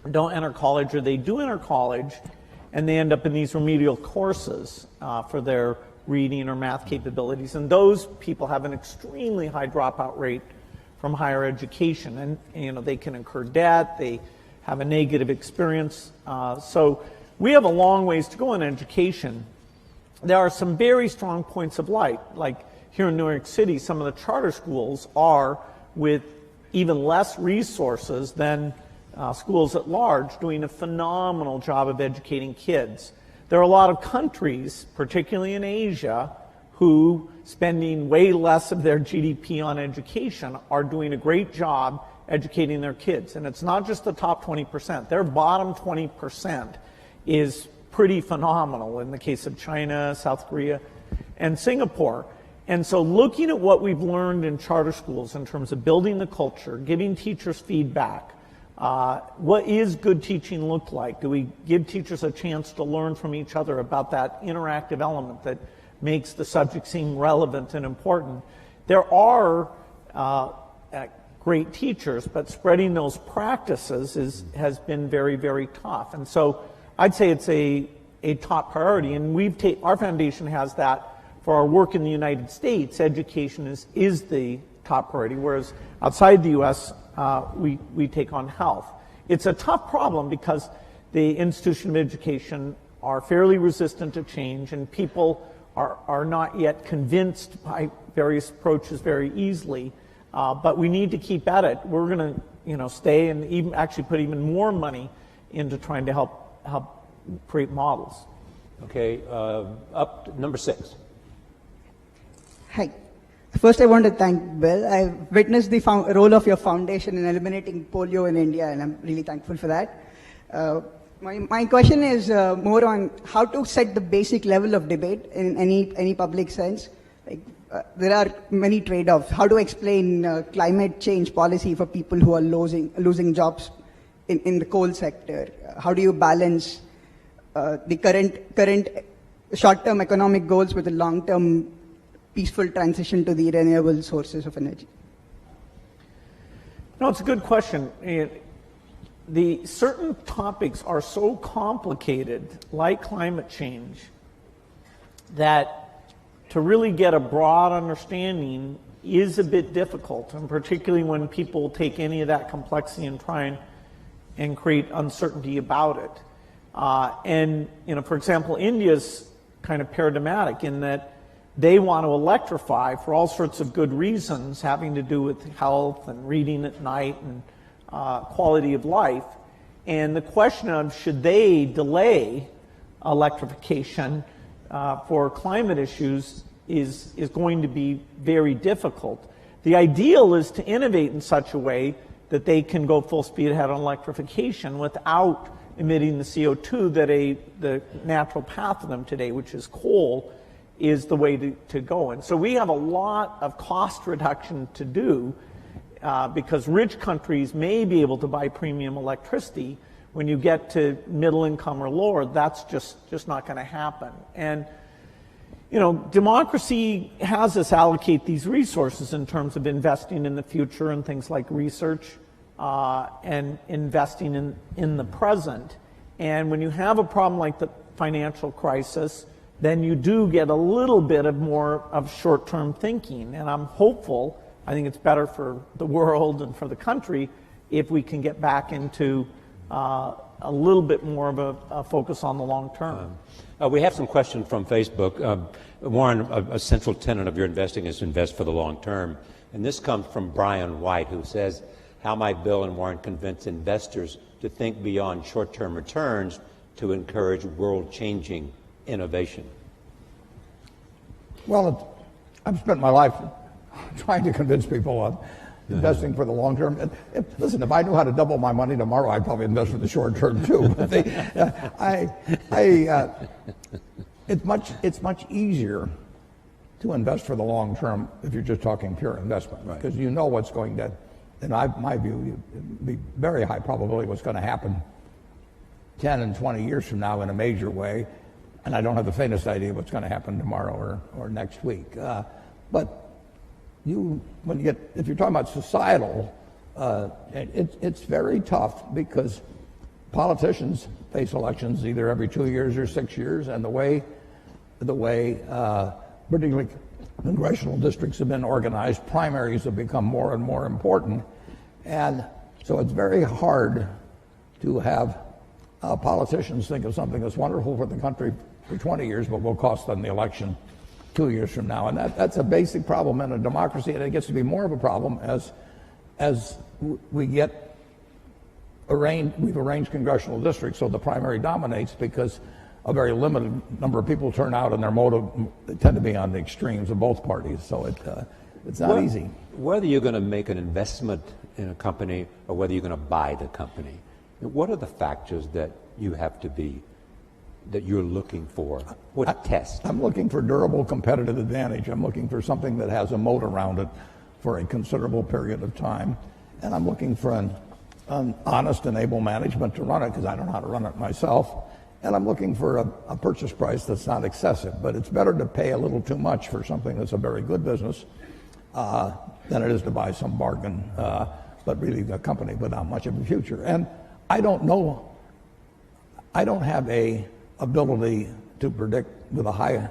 don't enter college, or they do enter college, and they end up in these remedial courses for their reading or math capabilities. And those people have an extremely high dropout rate from higher education, and they can incur debt, they have a negative experience. So we have a long ways to go in education. There are some very strong points of light, like here in New York City, some of the charter schools are, with even less resources than schools at large, doing a phenomenal job of educating kids. There are a lot of countries, particularly in Asia, who, spending way less of their GDP on education, are doing a great job educating their kids. And it's not just the top 20%. Their bottom 20% is pretty phenomenal in the case of China, South Korea, and Singapore. And so looking at what we've learned in charter schools in terms of building the culture, giving teachers feedback, what is good teaching look like? Do we give teachers a chance to learn from each other about that interactive element that makes the subject seem relevant and important? There are great teachers, but spreading those practices has been very, very tough. And so I'd say it's a top priority, and our foundation has that for our work in the United States. Education is the top priority, whereas outside the U.S., we take on health. It's a tough problem because the institution of education are fairly resistant to change, and people are not yet convinced by various approaches very easily, but we need to keep at it. We're going to, stay and even actually put even more money into trying to help create models. Okay, up to number 6. Hi. First, I want to thank Bill. I've witnessed the role of your foundation in eliminating polio in India, and I'm really thankful for that. My question is more on how to set the basic level of debate in any public sense. There are many trade-offs. How to explain climate change policy for people who are losing jobs in the coal sector? How do you balance the current short-term economic goals with the long-term peaceful transition to the renewable sources of energy? No, it's a good question. The certain topics are so complicated, like climate change, that to really get a broad understanding is a bit difficult, and particularly when people take any of that complexity and try and create uncertainty about it. And for example, India's kind of paradigmatic in that they want to electrify for all sorts of good reasons having to do with health and reading at night and quality of life. And the question of should they delay electrification for climate issues is going to be very difficult. The ideal is to innovate in such a way that they can go full speed ahead on electrification without emitting the CO2 that the natural path of them today, which is coal, is the way to go. And so we have a lot of cost reduction to do because rich countries may be able to buy premium electricity. When you get to middle income or lower, that's just not going to happen. And democracy has us allocate these resources in terms of investing in the future and things like research and investing in the present. And when you have a problem like the financial crisis, then you do get a little bit of more of short-term thinking. And I'm hopeful, I think it's better for the world and for the country if we can get back into a little bit more of a focus on the long term. We have some questions from Facebook. Warren, a central tenet of your investing is to invest for the long term. And this comes from Brian White, who says, how might Bill and Warren convince investors to think beyond short-term returns to encourage world-changing innovation? Well, I've spent my life trying to convince people on investing for the long term. Listen, if I knew how to double my money tomorrow, I'd probably invest for the short term too. But it's much easier to invest for the long term if you're just talking pure investment, because you know what's going to, in my view, be very high probability what's going to happen 10 and 20 years from now in a major way, and I don't have the faintest idea what's going to happen tomorrow or next week. But if you're talking about societal, it's very tough because politicians face elections either every 2 years or 6 years, and the way particularly congressional districts have been organized, primaries have become more and more important, and so it's very hard to have politicians think of something that's wonderful for the country for 20 years, but will cost them the election 2 years from now. And that's a basic problem in a democracy, and it gets to be more of a problem as we've arranged congressional districts so the primary dominates, because a very limited number of people turn out, and their motive tend to be on the extremes of both parties. So it's not easy. Whether you're going to make an investment in a company or whether you're going to buy the company, what are the factors that you're looking for? What test? I'm looking for durable competitive advantage. I'm looking for something that has a moat around it for a considerable period of time. And I'm looking for an honest and able management to run it, because I don't know how to run it myself. And I'm looking for a purchase price that's not excessive. But it's better to pay a little too much for something that's a very good business than it is to buy some bargain, but really a company without much of a future. And I don't know. I don't have a ability to predict with a high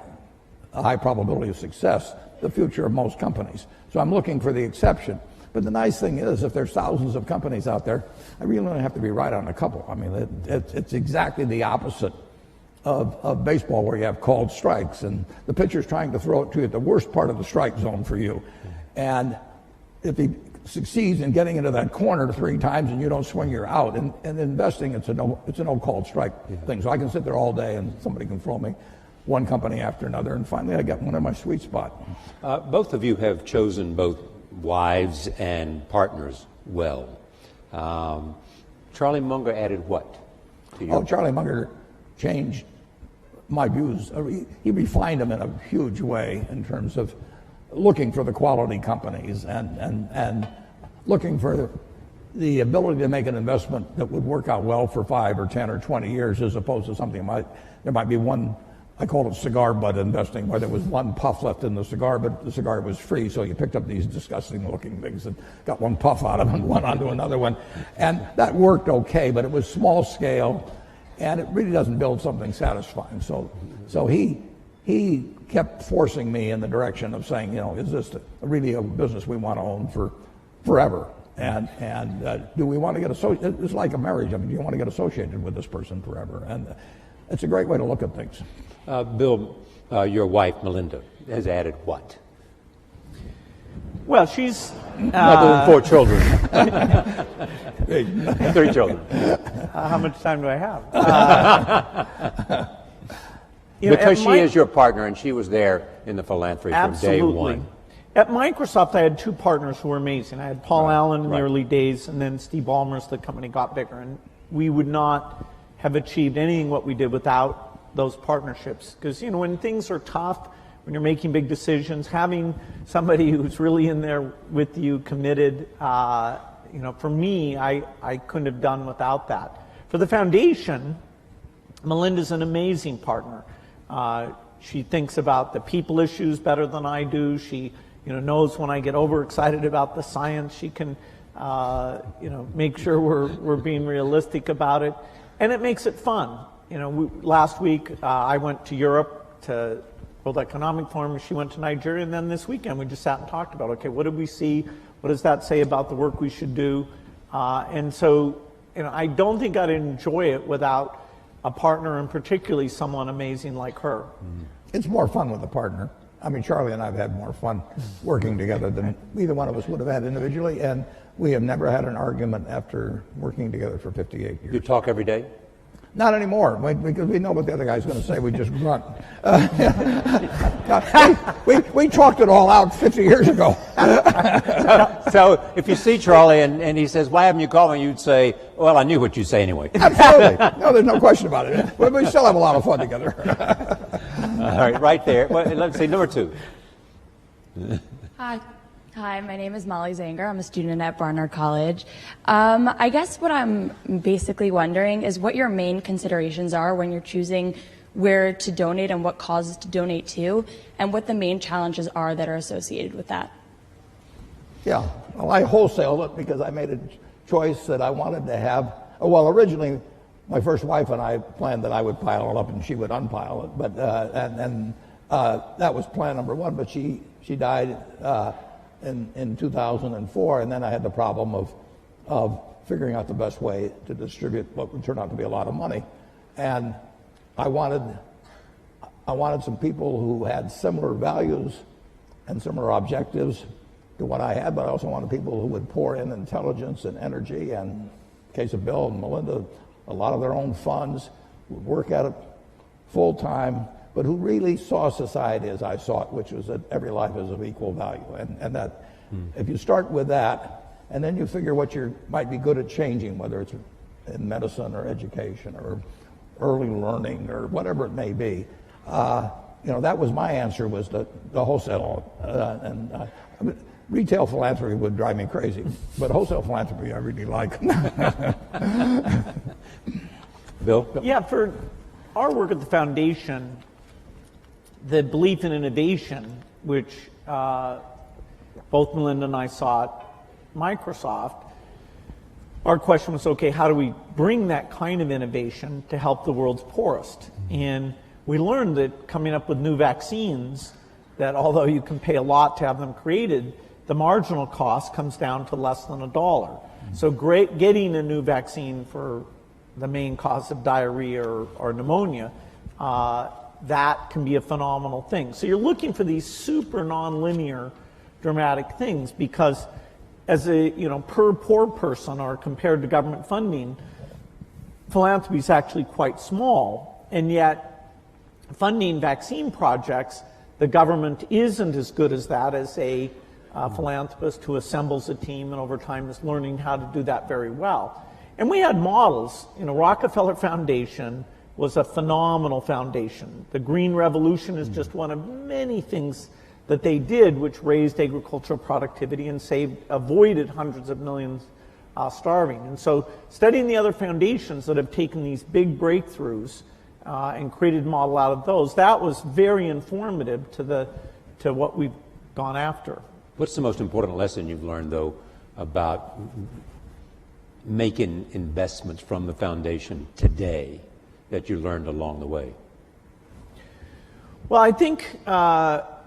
probability of success the future of most companies. So I'm looking for the exception. But the nice thing is, if there's thousands of companies out there, I really only have to be right on a couple. I mean, it's exactly the opposite of baseball, where you have called strikes, and the pitcher's trying to throw it to you at the worst part of the strike zone for you. And if he succeeds in getting into that corner 3 times and you don't swing, you're out. And investing, it's a no called strike thing. So I can sit there all day and somebody can throw me one company after another, and finally I get one in my sweet spot. Both of you have chosen both wives and partners well. Charlie Munger added what to you? Charlie Munger changed my views. He refined them in a huge way in terms of looking for the quality companies and looking for the ability to make an investment that would work out well for 5 or 10 or 20 years, as opposed to something there might be one. I call it cigar butt investing, where there was one puff left in the cigar, but the cigar was free, so you picked up these disgusting looking things and got one puff out of them and one onto another one. And that worked okay, but it was small scale, and it really doesn't build something satisfying. So he kept forcing me in the direction of saying, is this really a business we want to own for forever? And do we want to get associated? It's like a marriage. I mean, do you want to get associated with this person forever? And it's a great way to look at things. Bill, your wife, Melinda, has added what? Well, she's... Other than 4 children. 3 children. How much time do I have? Because she is your partner, and she was there in the philanthropy from day one. At Microsoft, I had 2 partners who were amazing. I had Paul Allen in the early days, and then Steve Ballmer as the company got bigger. And we would not have achieved anything what we did without those partnerships. Because, when things are tough, when you're making big decisions, having somebody who's really in there with you, committed, for me, I couldn't have done without that. For the foundation, Melinda's an amazing partner. She thinks about the people issues better than I do. She, knows when I get overexcited about the science. She can, make sure we're being realistic about it, and it makes it fun. Last week I went to Europe to World Economic Forum. She went to Nigeria, and then this weekend we just sat and talked about, okay, what did we see? What does that say about the work we should do? And so, I don't think I'd enjoy it without a partner, and particularly someone amazing like her. It's more fun with a partner. I mean, Charlie and I have had more fun working together than either one of us would have had individually, and we have never had an argument after working together for 58 years. You talk every day? Not anymore, because we know what the other guy's going to say. We just grunt. We talked it all out 50 years ago. So if you see Charlie and he says, "Why haven't you called me?" you'd say, "Well, I knew what you'd say anyway." Absolutely. No, there's no question about it. But we still have a lot of fun together. All right, right there. Well, let's see, number 2. Hi, my name is Molly Zanger. I'm a student at Barnard College. I guess what I'm basically wondering is what your main considerations are when you're choosing where to donate and what causes to donate to, and what the main challenges are that are associated with that. Yeah, well, I wholesaled it because I made a choice that I wanted to have. Well, originally, my first wife and I planned that I would pile it up and she would unpile it, but that was plan number 1. But she died in 2004, and then I had the problem of figuring out the best way to distribute what would turn out to be a lot of money. And I wanted some people who had similar values and similar objectives to what I had, but I also wanted people who would pour in intelligence and energy, and in the case of Bill and Melinda, a lot of their own funds, would work at it full time, but who really saw society as I saw it, which was that every life is of equal value. And that if you start with that, and then you figure what you might be good at changing, whether it's in medicine or education or early learning or whatever it may be, that was my answer, was the wholesale. Retail philanthropy would drive me crazy, but wholesale philanthropy I really like. Bill? Yeah, for our work at the foundation, the belief in innovation, which both Melinda and I saw at Microsoft, our question was, okay, how do we bring that kind of innovation to help the world's poorest? And we learned that coming up with new vaccines, that although you can pay a lot to have them created, the marginal cost comes down to less than $1. So getting a new vaccine for the main cause of diarrhea or pneumonia, that can be a phenomenal thing. So you're looking for these super nonlinear dramatic things, because as a per poor person or compared to government funding, philanthropy is actually quite small, and yet funding vaccine projects, the government isn't as good as that as a philanthropist who assembles a team and over time is learning how to do that very well. And we had models. Rockefeller Foundation was a phenomenal foundation. The Green Revolution is just one of many things that they did which raised agricultural productivity and avoided hundreds of millions starving. And so studying the other foundations that have taken these big breakthroughs and created a model out of those, that was very informative to what we've gone after. What's the most important lesson you've learned, though, about making investments from the foundation today that you learned along the way? Well, I think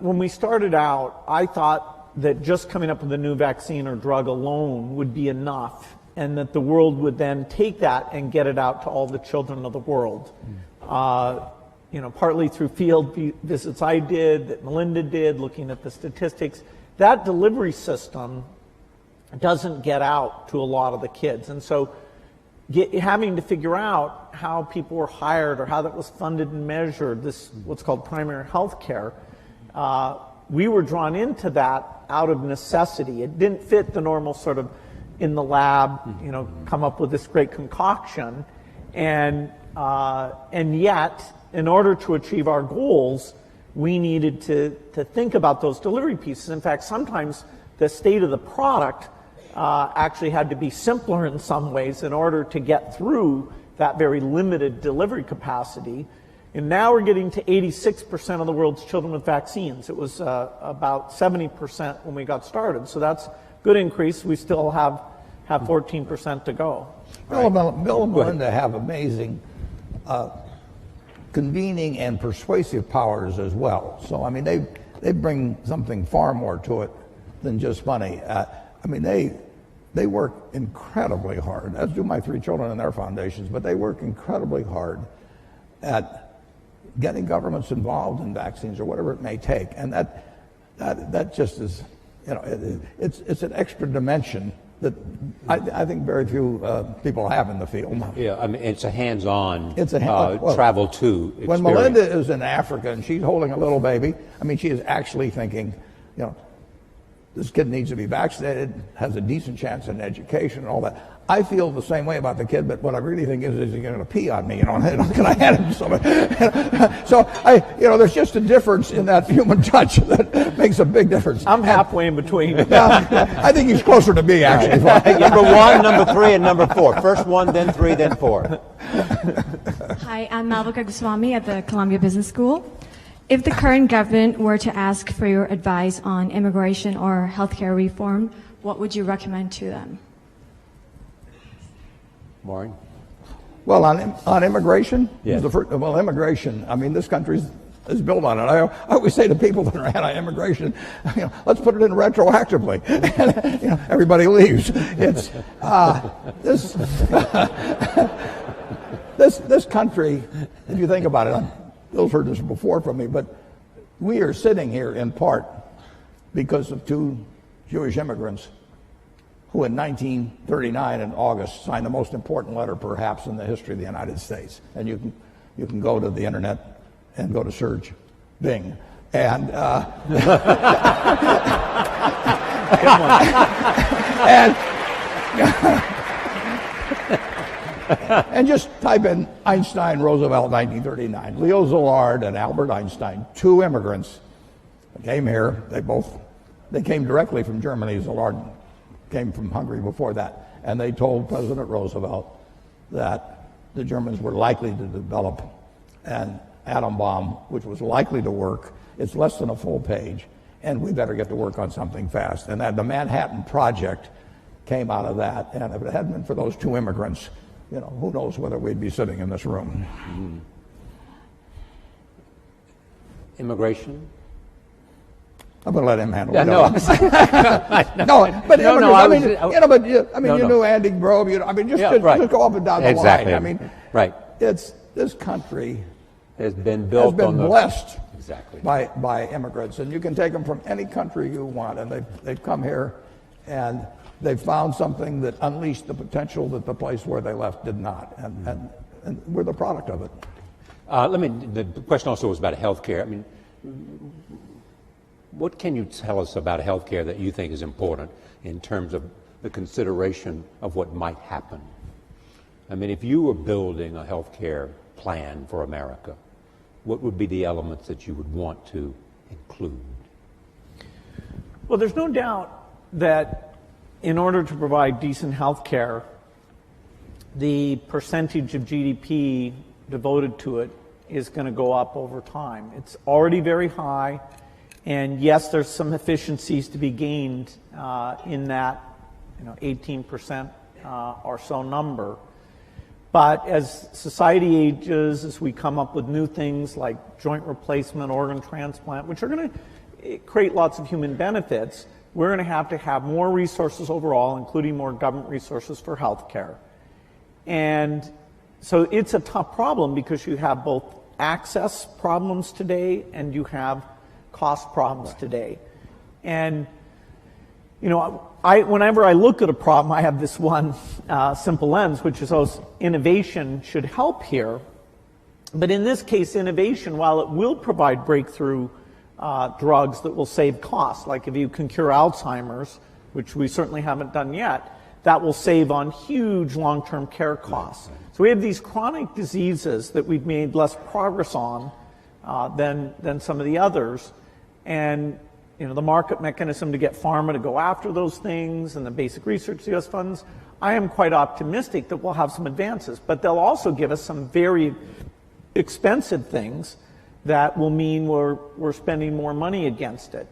when we started out, I thought that just coming up with a new vaccine or drug alone would be enough, and that the world would then take that and get it out to all the children of the world. Partly through field visits I did, that Melinda did, looking at the statistics. That delivery system doesn't get out to a lot of the kids. And so having to figure out how people were hired or how that was funded and measured, this what's called primary health care, we were drawn into that out of necessity. It didn't fit the normal sort of in the lab, come up with this great concoction. And yet, in order to achieve our goals, we needed to think about those delivery pieces. In fact, sometimes the state of the product actually had to be simpler in some ways in order to get through that very limited delivery capacity. And now we're getting to 86% of the world's children with vaccines. It was about 70% when we got started. So that's a good increase. We still have 14% to go. Bill and Melinda have amazing convening and persuasive powers as well. So, I mean, they bring something far more to it than just money. They work incredibly hard, as do my 3 children and their foundations, but they work incredibly hard at getting governments involved in vaccines or whatever it may take. And that just is, it's an extra dimension that I think very few people have in the field. Yeah, I mean, it's a hands-on well, travel to experience. When Melinda is in Africa and she's holding a little baby, I mean, she is actually thinking, you know, this kid needs to be vaccinated, has a decent chance in education and all that. I feel the same way about the kid, but what I really think is he's going to pee on me, you know, can I hand him something? So there's just a difference in that human touch that makes a big difference. I'm halfway in between. I think he's closer to me, actually. Number 1, number 3, and number 4. First 1, then 3, then 4. Hi, I'm Malvika Goswami at the Columbia Business School. If the current government were to ask for your advice on immigration or healthcare reform, what would you recommend to them? Maureen? Well, on immigration? Yes. Immigration, I mean, this country is built on it. I always say to people that are anti-immigration, you know, let's put it in retroactively. And, you know, everybody leaves. It's this country, if you think about it, Bill's heard this before from me, but we are sitting here in part because of 2 Jewish immigrants who in 1939 in August signed the most important letter perhaps in the history of the United States. And you can go to the internet and go to search Bing. And and just type in Einstein, Roosevelt, 1939. Leo Szilard and Albert Einstein, 2 immigrants, came here. They came directly from Germany. Szilard came from Hungary before that. And they told President Roosevelt that the Germans were likely to develop an atom bomb, which was likely to work. It's less than a full page, and we better get to work on something fast. And that the Manhattan Project came out of that. And if it hadn't been for those 2 immigrants, you know, who knows whether we'd be sitting in this room. Mm-hmm. Immigration? I'm going to let him handle it. You knew Andy Grove. Just go up and down the line. I mean, right. This country has been blessed by immigrants, and you can take them from any country you want, and they've come here, and they've found something that unleashed the potential that the place where they left did not, and we're the product of it. The question also was about healthcare. I mean, what can you tell us about healthcare that you think is important in terms of the consideration of what might happen? I mean, if you were building a healthcare plan for America, what would be the elements that you would want to include? Well, there's no doubt that in order to provide decent health care, the percentage of GDP devoted to it is going to go up over time. It's already very high, and yes, there's some efficiencies to be gained in that 18% or so number. But as society ages, as we come up with new things like joint replacement, organ transplant, which are going to create lots of human benefits, we're going to have more resources overall, including more government resources for health care. And so it's a tough problem because you have both access problems today and you have cost problems today. And, whenever I look at a problem, I have this one simple lens, which is innovation should help here. But in this case, innovation, while it will provide breakthrough drugs that will save costs, like if you can cure Alzheimer's, which we certainly haven't done yet, that will save on huge long-term care costs. So we have these chronic diseases that we've made less progress on than some of the others. And the market mechanism to get pharma to go after those things and the basic research US funds, I am quite optimistic that we'll have some advances. But they'll also give us some very expensive things that will mean we're spending more money against it.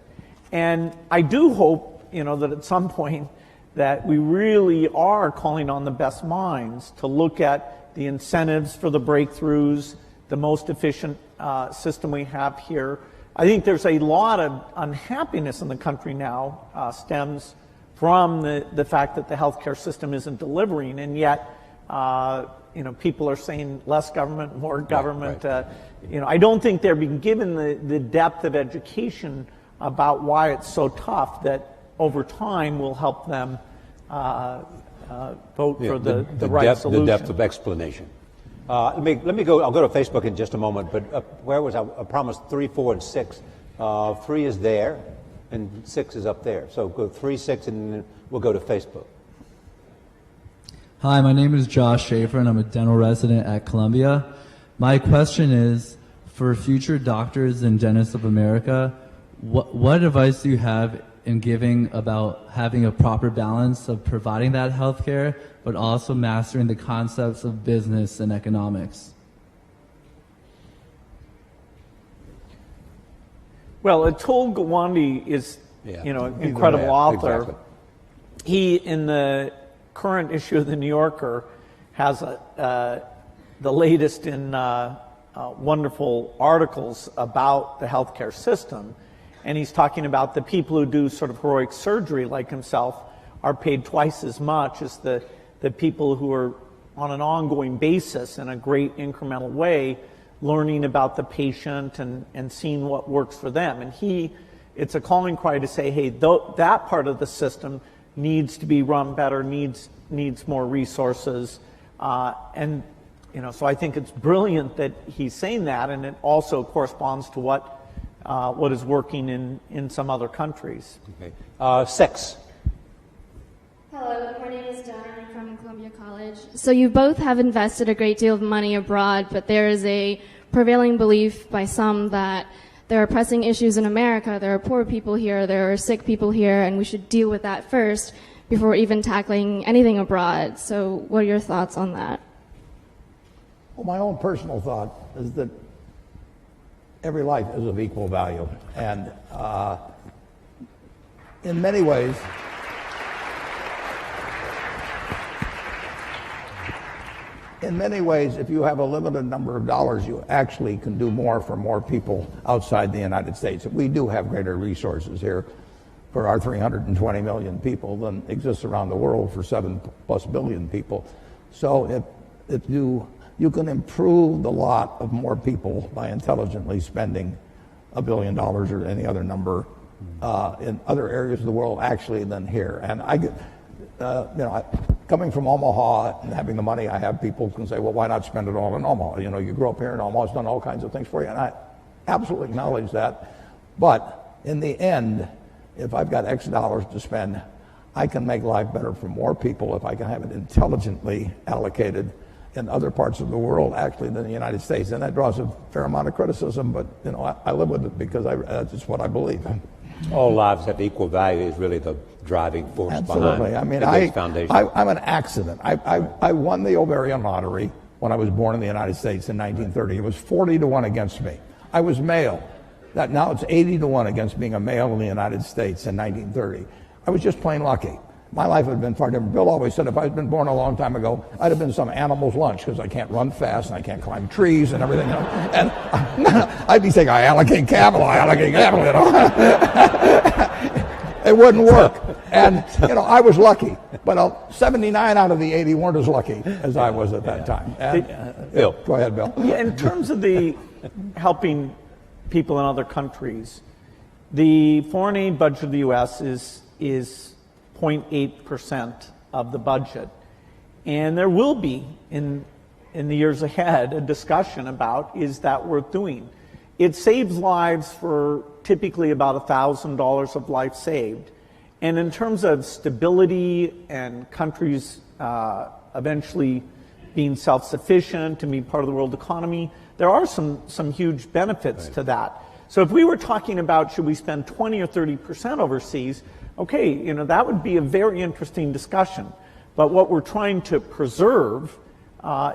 And I do hope, that at some point that we really are calling on the best minds to look at the incentives for the breakthroughs, the most efficient system we have here. I think there's a lot of unhappiness in the country now stems from the fact that the healthcare system isn't delivering, and yet people are saying less government, more government. Right. I don't think they're being given the depth of education about why it's so tough that over time will help them vote for the right solution. The depth of explanation. Let me go. I'll go to Facebook in just a moment. But where was I? I promised 3, 4, and 6. 3 is there, and 6 is up there. So go 3, 6, and then we'll go to Facebook. Hi, my name is Josh Schaefer, and I'm a dental resident at Columbia. My question is, for future doctors and dentists of America, what advice do you have in giving about having a proper balance of providing that health care, but also mastering the concepts of business and economics? Well, Atul Gawande is, an incredible author. Exactly. He, in the current issue of the New Yorker, has the latest in wonderful articles about the healthcare system. And he's talking about the people who do sort of heroic surgery like himself are paid twice as much as the people who are on an ongoing basis in a great incremental way learning about the patient and seeing what works for them. And it's a calling cry to say, hey, that part of the system needs to be run better, needs more resources. So I think it's brilliant that he's saying that, and it also corresponds to what is working in some other countries. Okay. 6. Hello, my name is Donna. I'm from Columbia College. So you both have invested a great deal of money abroad, but there is a prevailing belief by some that there are pressing issues in America. There are poor people here, there are sick people here, and we should deal with that first before even tackling anything abroad. So what are your thoughts on that? Well, my own personal thought is that every life is of equal value. And in many ways, if you have a limited number of dollars, you actually can do more for more people outside the United States. We do have greater resources here for our 320 million people than exists around the world for 7+ billion people. So if you can improve the lot of more people by intelligently spending $1 billion or any other number in other areas of the world actually than here. And coming from Omaha and having the money I have, people can say, well, why not spend it all in Omaha? You grew up here and Omaha's done all kinds of things for you. And I absolutely acknowledge that. But in the end, if I've got X dollars to spend, I can make life better for more people if I can have it intelligently allocated in other parts of the world actually than the United States. And that draws a fair amount of criticism, but I live with it because that's just what I believe. All lives have equal value is really the driving force Absolutely. behind the Gates Foundation. I'm an accident. I won the ovarian lottery when I was born in the United States in 1930. It was 40-1 against me. I was male. Now it's 80-1 against being a male in the United States in 1930. I was just plain lucky. My life would have been far different. Bill always said if I'd been born a long time ago, I'd have been some animal's lunch because I can't run fast and I can't climb trees and everything else. And I'd be saying, I allocate capital. It wouldn't work. And, I was lucky. But 79 out of the 80 weren't as lucky as I was at that time. And, Bill. Go ahead, Bill. Yeah, in terms of the helping people in other countries, the foreign aid budget of the U.S. is 0.8% of the budget. And there will be, in the years ahead, a discussion about, is that worth doing? It saves lives for typically about $1,000 of life saved. And in terms of stability and countries eventually being self-sufficient and being part of the world economy, there are some huge benefits to that. So if we were talking about should we spend 20 or 30% overseas, okay, that would be a very interesting discussion. But what we're trying to preserve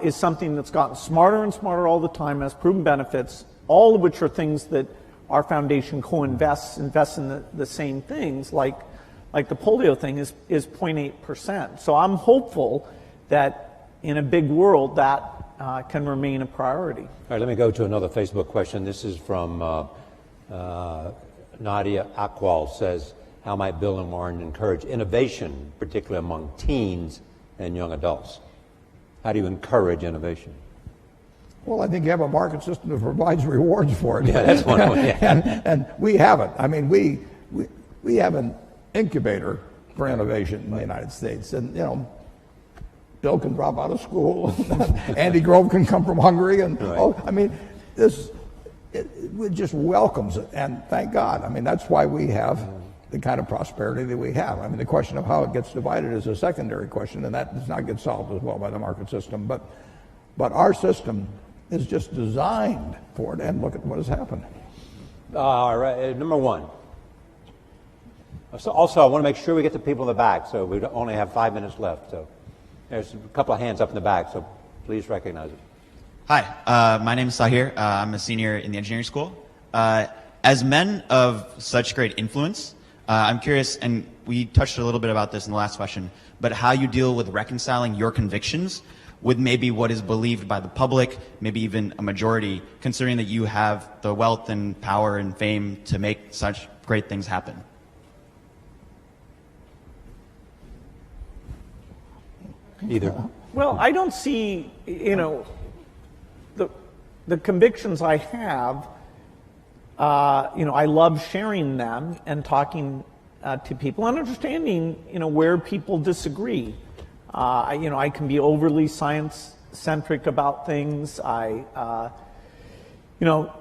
is something that's gotten smarter and smarter all the time, has proven benefits, all of which are things that our foundation co-invests in the same things, like the polio thing is 0.8%. So I'm hopeful that in a big world that can remain a priority. All right, let me go to another Facebook question. This is from Nadia Akwal, says, how might Bill and Warren encourage innovation, particularly among teens and young adults? How do you encourage innovation? Well, I think you have a market system that provides rewards for it. Yeah, that's one of them. Yeah. and we haven't. I mean, we have an incubator for innovation in the United States. And, you know, Bill can drop out of school. Andy Grove can come from Hungary. And, I mean, it just welcomes it. And thank God. I mean, that's why we have the kind of prosperity that we have. I mean, the question of how it gets divided is a secondary question, and that does not get solved as well by the market system. But our system is just designed for it, and look at what has happened. All right, number one. So also, I want to make sure we get the people in the back, so we only have 5 minutes left. So there's a couple of hands up in the back, so please recognize it. Hi, my name is Sahir. I'm a senior in the engineering school. As men of such great influence, I'm curious, and we touched a little bit about this in the last question, but how you deal with reconciling your convictions with maybe what is believed by the public, maybe even a majority, considering that you have the wealth and power and fame to make such great things happen. Either. Well, I don't see, you know, the convictions I have, you know, I love sharing them and talking to people and understanding, you know, where people disagree. You know, I can be overly science-centric about things. You know,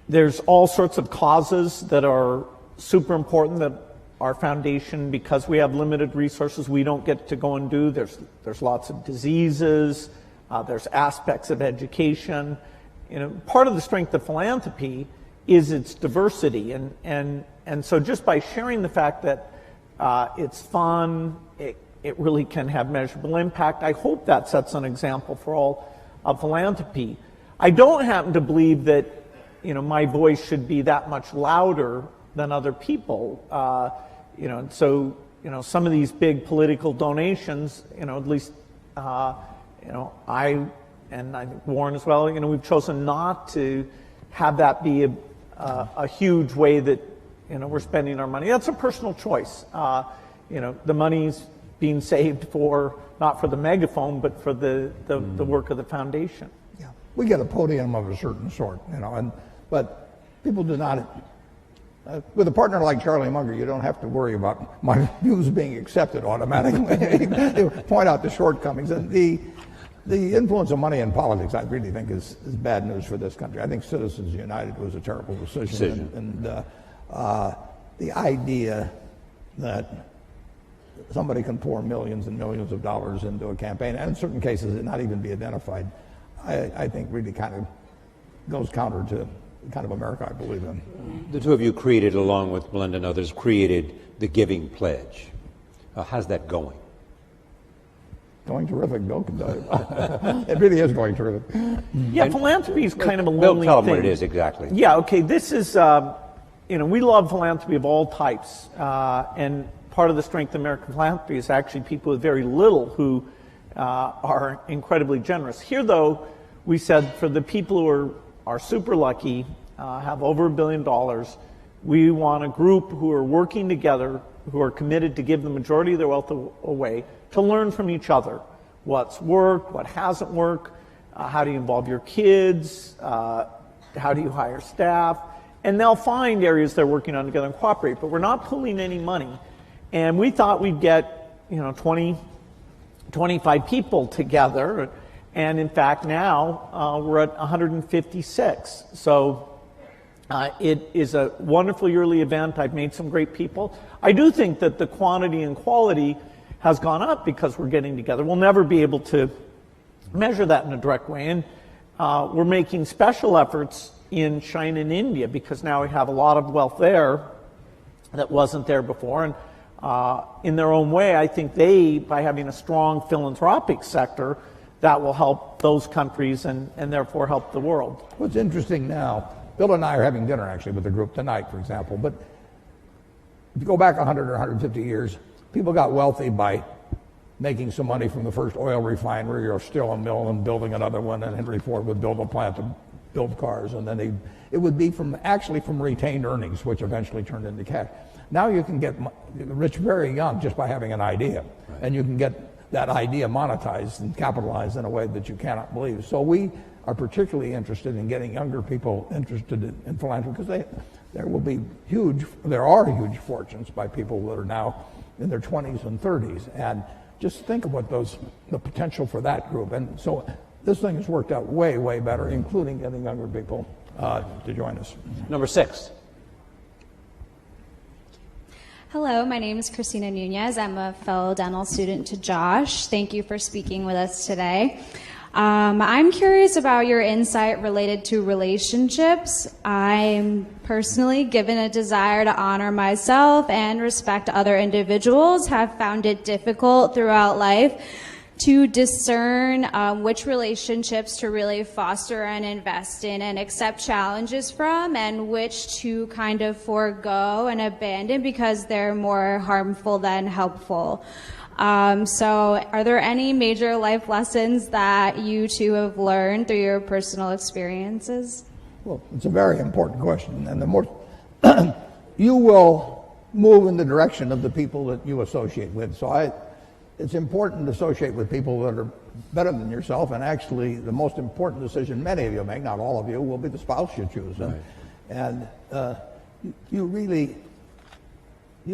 there's all sorts of causes that are super important that our foundation, because we have limited resources, we don't get to go and do. There's lots of diseases. There's aspects of education. You know, part of the strength of philanthropy is its diversity, and so just by sharing the fact that it's fun, it really can have measurable impact. I hope that sets an example for all of philanthropy. I don't happen to believe that, you know, my voice should be that much louder than other people. You know, so, you know, some of these big political donations, you know, at least, you know, I think Warren as well, you know, we've chosen not to have that be a huge way that, you know, we're spending our money. That's a personal choice. You know, the money's being saved for, not for the megaphone, but for the work of the foundation. Yeah, we get a podium of a certain sort, you know, but people do not. With a partner like Charlie Munger, you don't have to worry about my views being accepted automatically. They point out the shortcomings. And the influence of money in politics, I really think, is bad news for this country. I think Citizens United was a terrible decision. And the idea that somebody can pour millions and millions of dollars into a campaign, and in certain cases it not even be identified, I think really kind of goes counter to the kind of America I believe in. The two of you created, along with Melinda and others, created the Giving Pledge. How's that going? Going terrific, Bill can tell you. It really is going terrific. Yeah, philanthropy is kind of a lonely Bill, tell them thing. what it is exactly. Yeah, okay, this is, you know, we love philanthropy of all types, and part of the strength of American philanthropy is actually people with very little who are incredibly generous. Here, though, we said for the people who are super lucky, have over $1 billion, we want a group who are working together, who are committed to give the majority of their wealth away, to learn from each other. What's worked, what hasn't worked, how do you involve your kids, how do you hire staff, and they'll find areas they're working on together and cooperate, but we're not pulling any money. And we thought we'd get, you know, 20, 25 people together, and in fact now we're at 156. So it is a wonderful yearly event. I've made some great people. I do think that the quantity and quality has gone up because we're getting together. We'll never be able to measure that in a direct way, and we're making special efforts in China and India because now we have a lot of wealth there that wasn't there before. And in their own way, I think by having a strong philanthropic sector, that will help those countries and therefore help the world. What's interesting now, Bill and I are having dinner actually with the group tonight, for example, but if you go back 100 or 150 years, people got wealthy by making some money from the first oil refinery or still a mill and building another one, and Henry Ford would build a plant to build cars, and then it would be from retained earnings, which eventually turned into cash. Now you can get rich very young just by having an idea, right. And you can get that idea monetized and capitalized in a way that you cannot believe. So we are particularly interested in getting younger people interested in philanthropy because there are huge fortunes by people that are now in their 20s and 30s. And just think of what the potential for that group. And so this thing has worked out way, way better, including getting younger people to join us. Number 6. Hello, my name is Christina Nunez. I'm a fellow dental student to Josh. Thank you for speaking with us today. I'm curious about your insight related to relationships. I'm personally, given a desire to honor myself and respect other individuals, have found it difficult throughout life to discern which relationships to really foster and invest in and accept challenges from, and which to kind of forego and abandon because they're more harmful than helpful. So are there any major life lessons that you two have learned through your personal experiences? Well, it's a very important question, and the more you will move in the direction of the people that you associate with. So it's important to associate with people that are better than yourself, and actually the most important decision many of you make, not all of you, will be the spouse you choose. Right. And you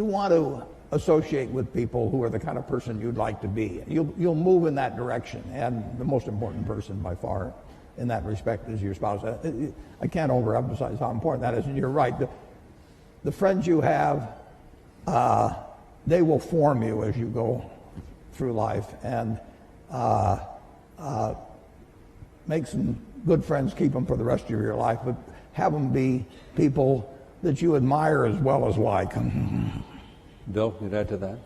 want to associate with people who are the kind of person you'd like to be. You'll move in that direction, and the most important person by far in that respect is your spouse. I can't overemphasize how important that is, and you're right. The friends you have, they will form you as you go through life, and make some good friends, keep them for the rest of your life, but have them be people that you admire as well as like. Bill, you'd add to that?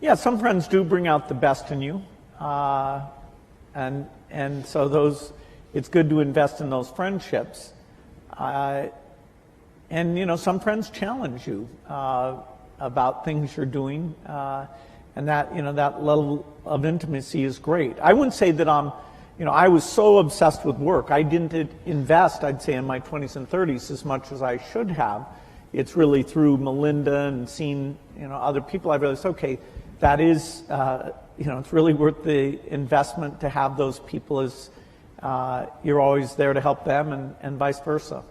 Yeah, some friends do bring out the best in you, and so it's good to invest in those friendships. And some friends challenge you about things you're doing, and that level of intimacy is great. I wouldn't say that I was so obsessed with work. I didn't invest, I'd say, in my 20s and 30s as much as I should have. It's really through Melinda and seeing, other people I've realized, okay, that is, it's really worth the investment to have those people as you're always there to help them, and vice versa.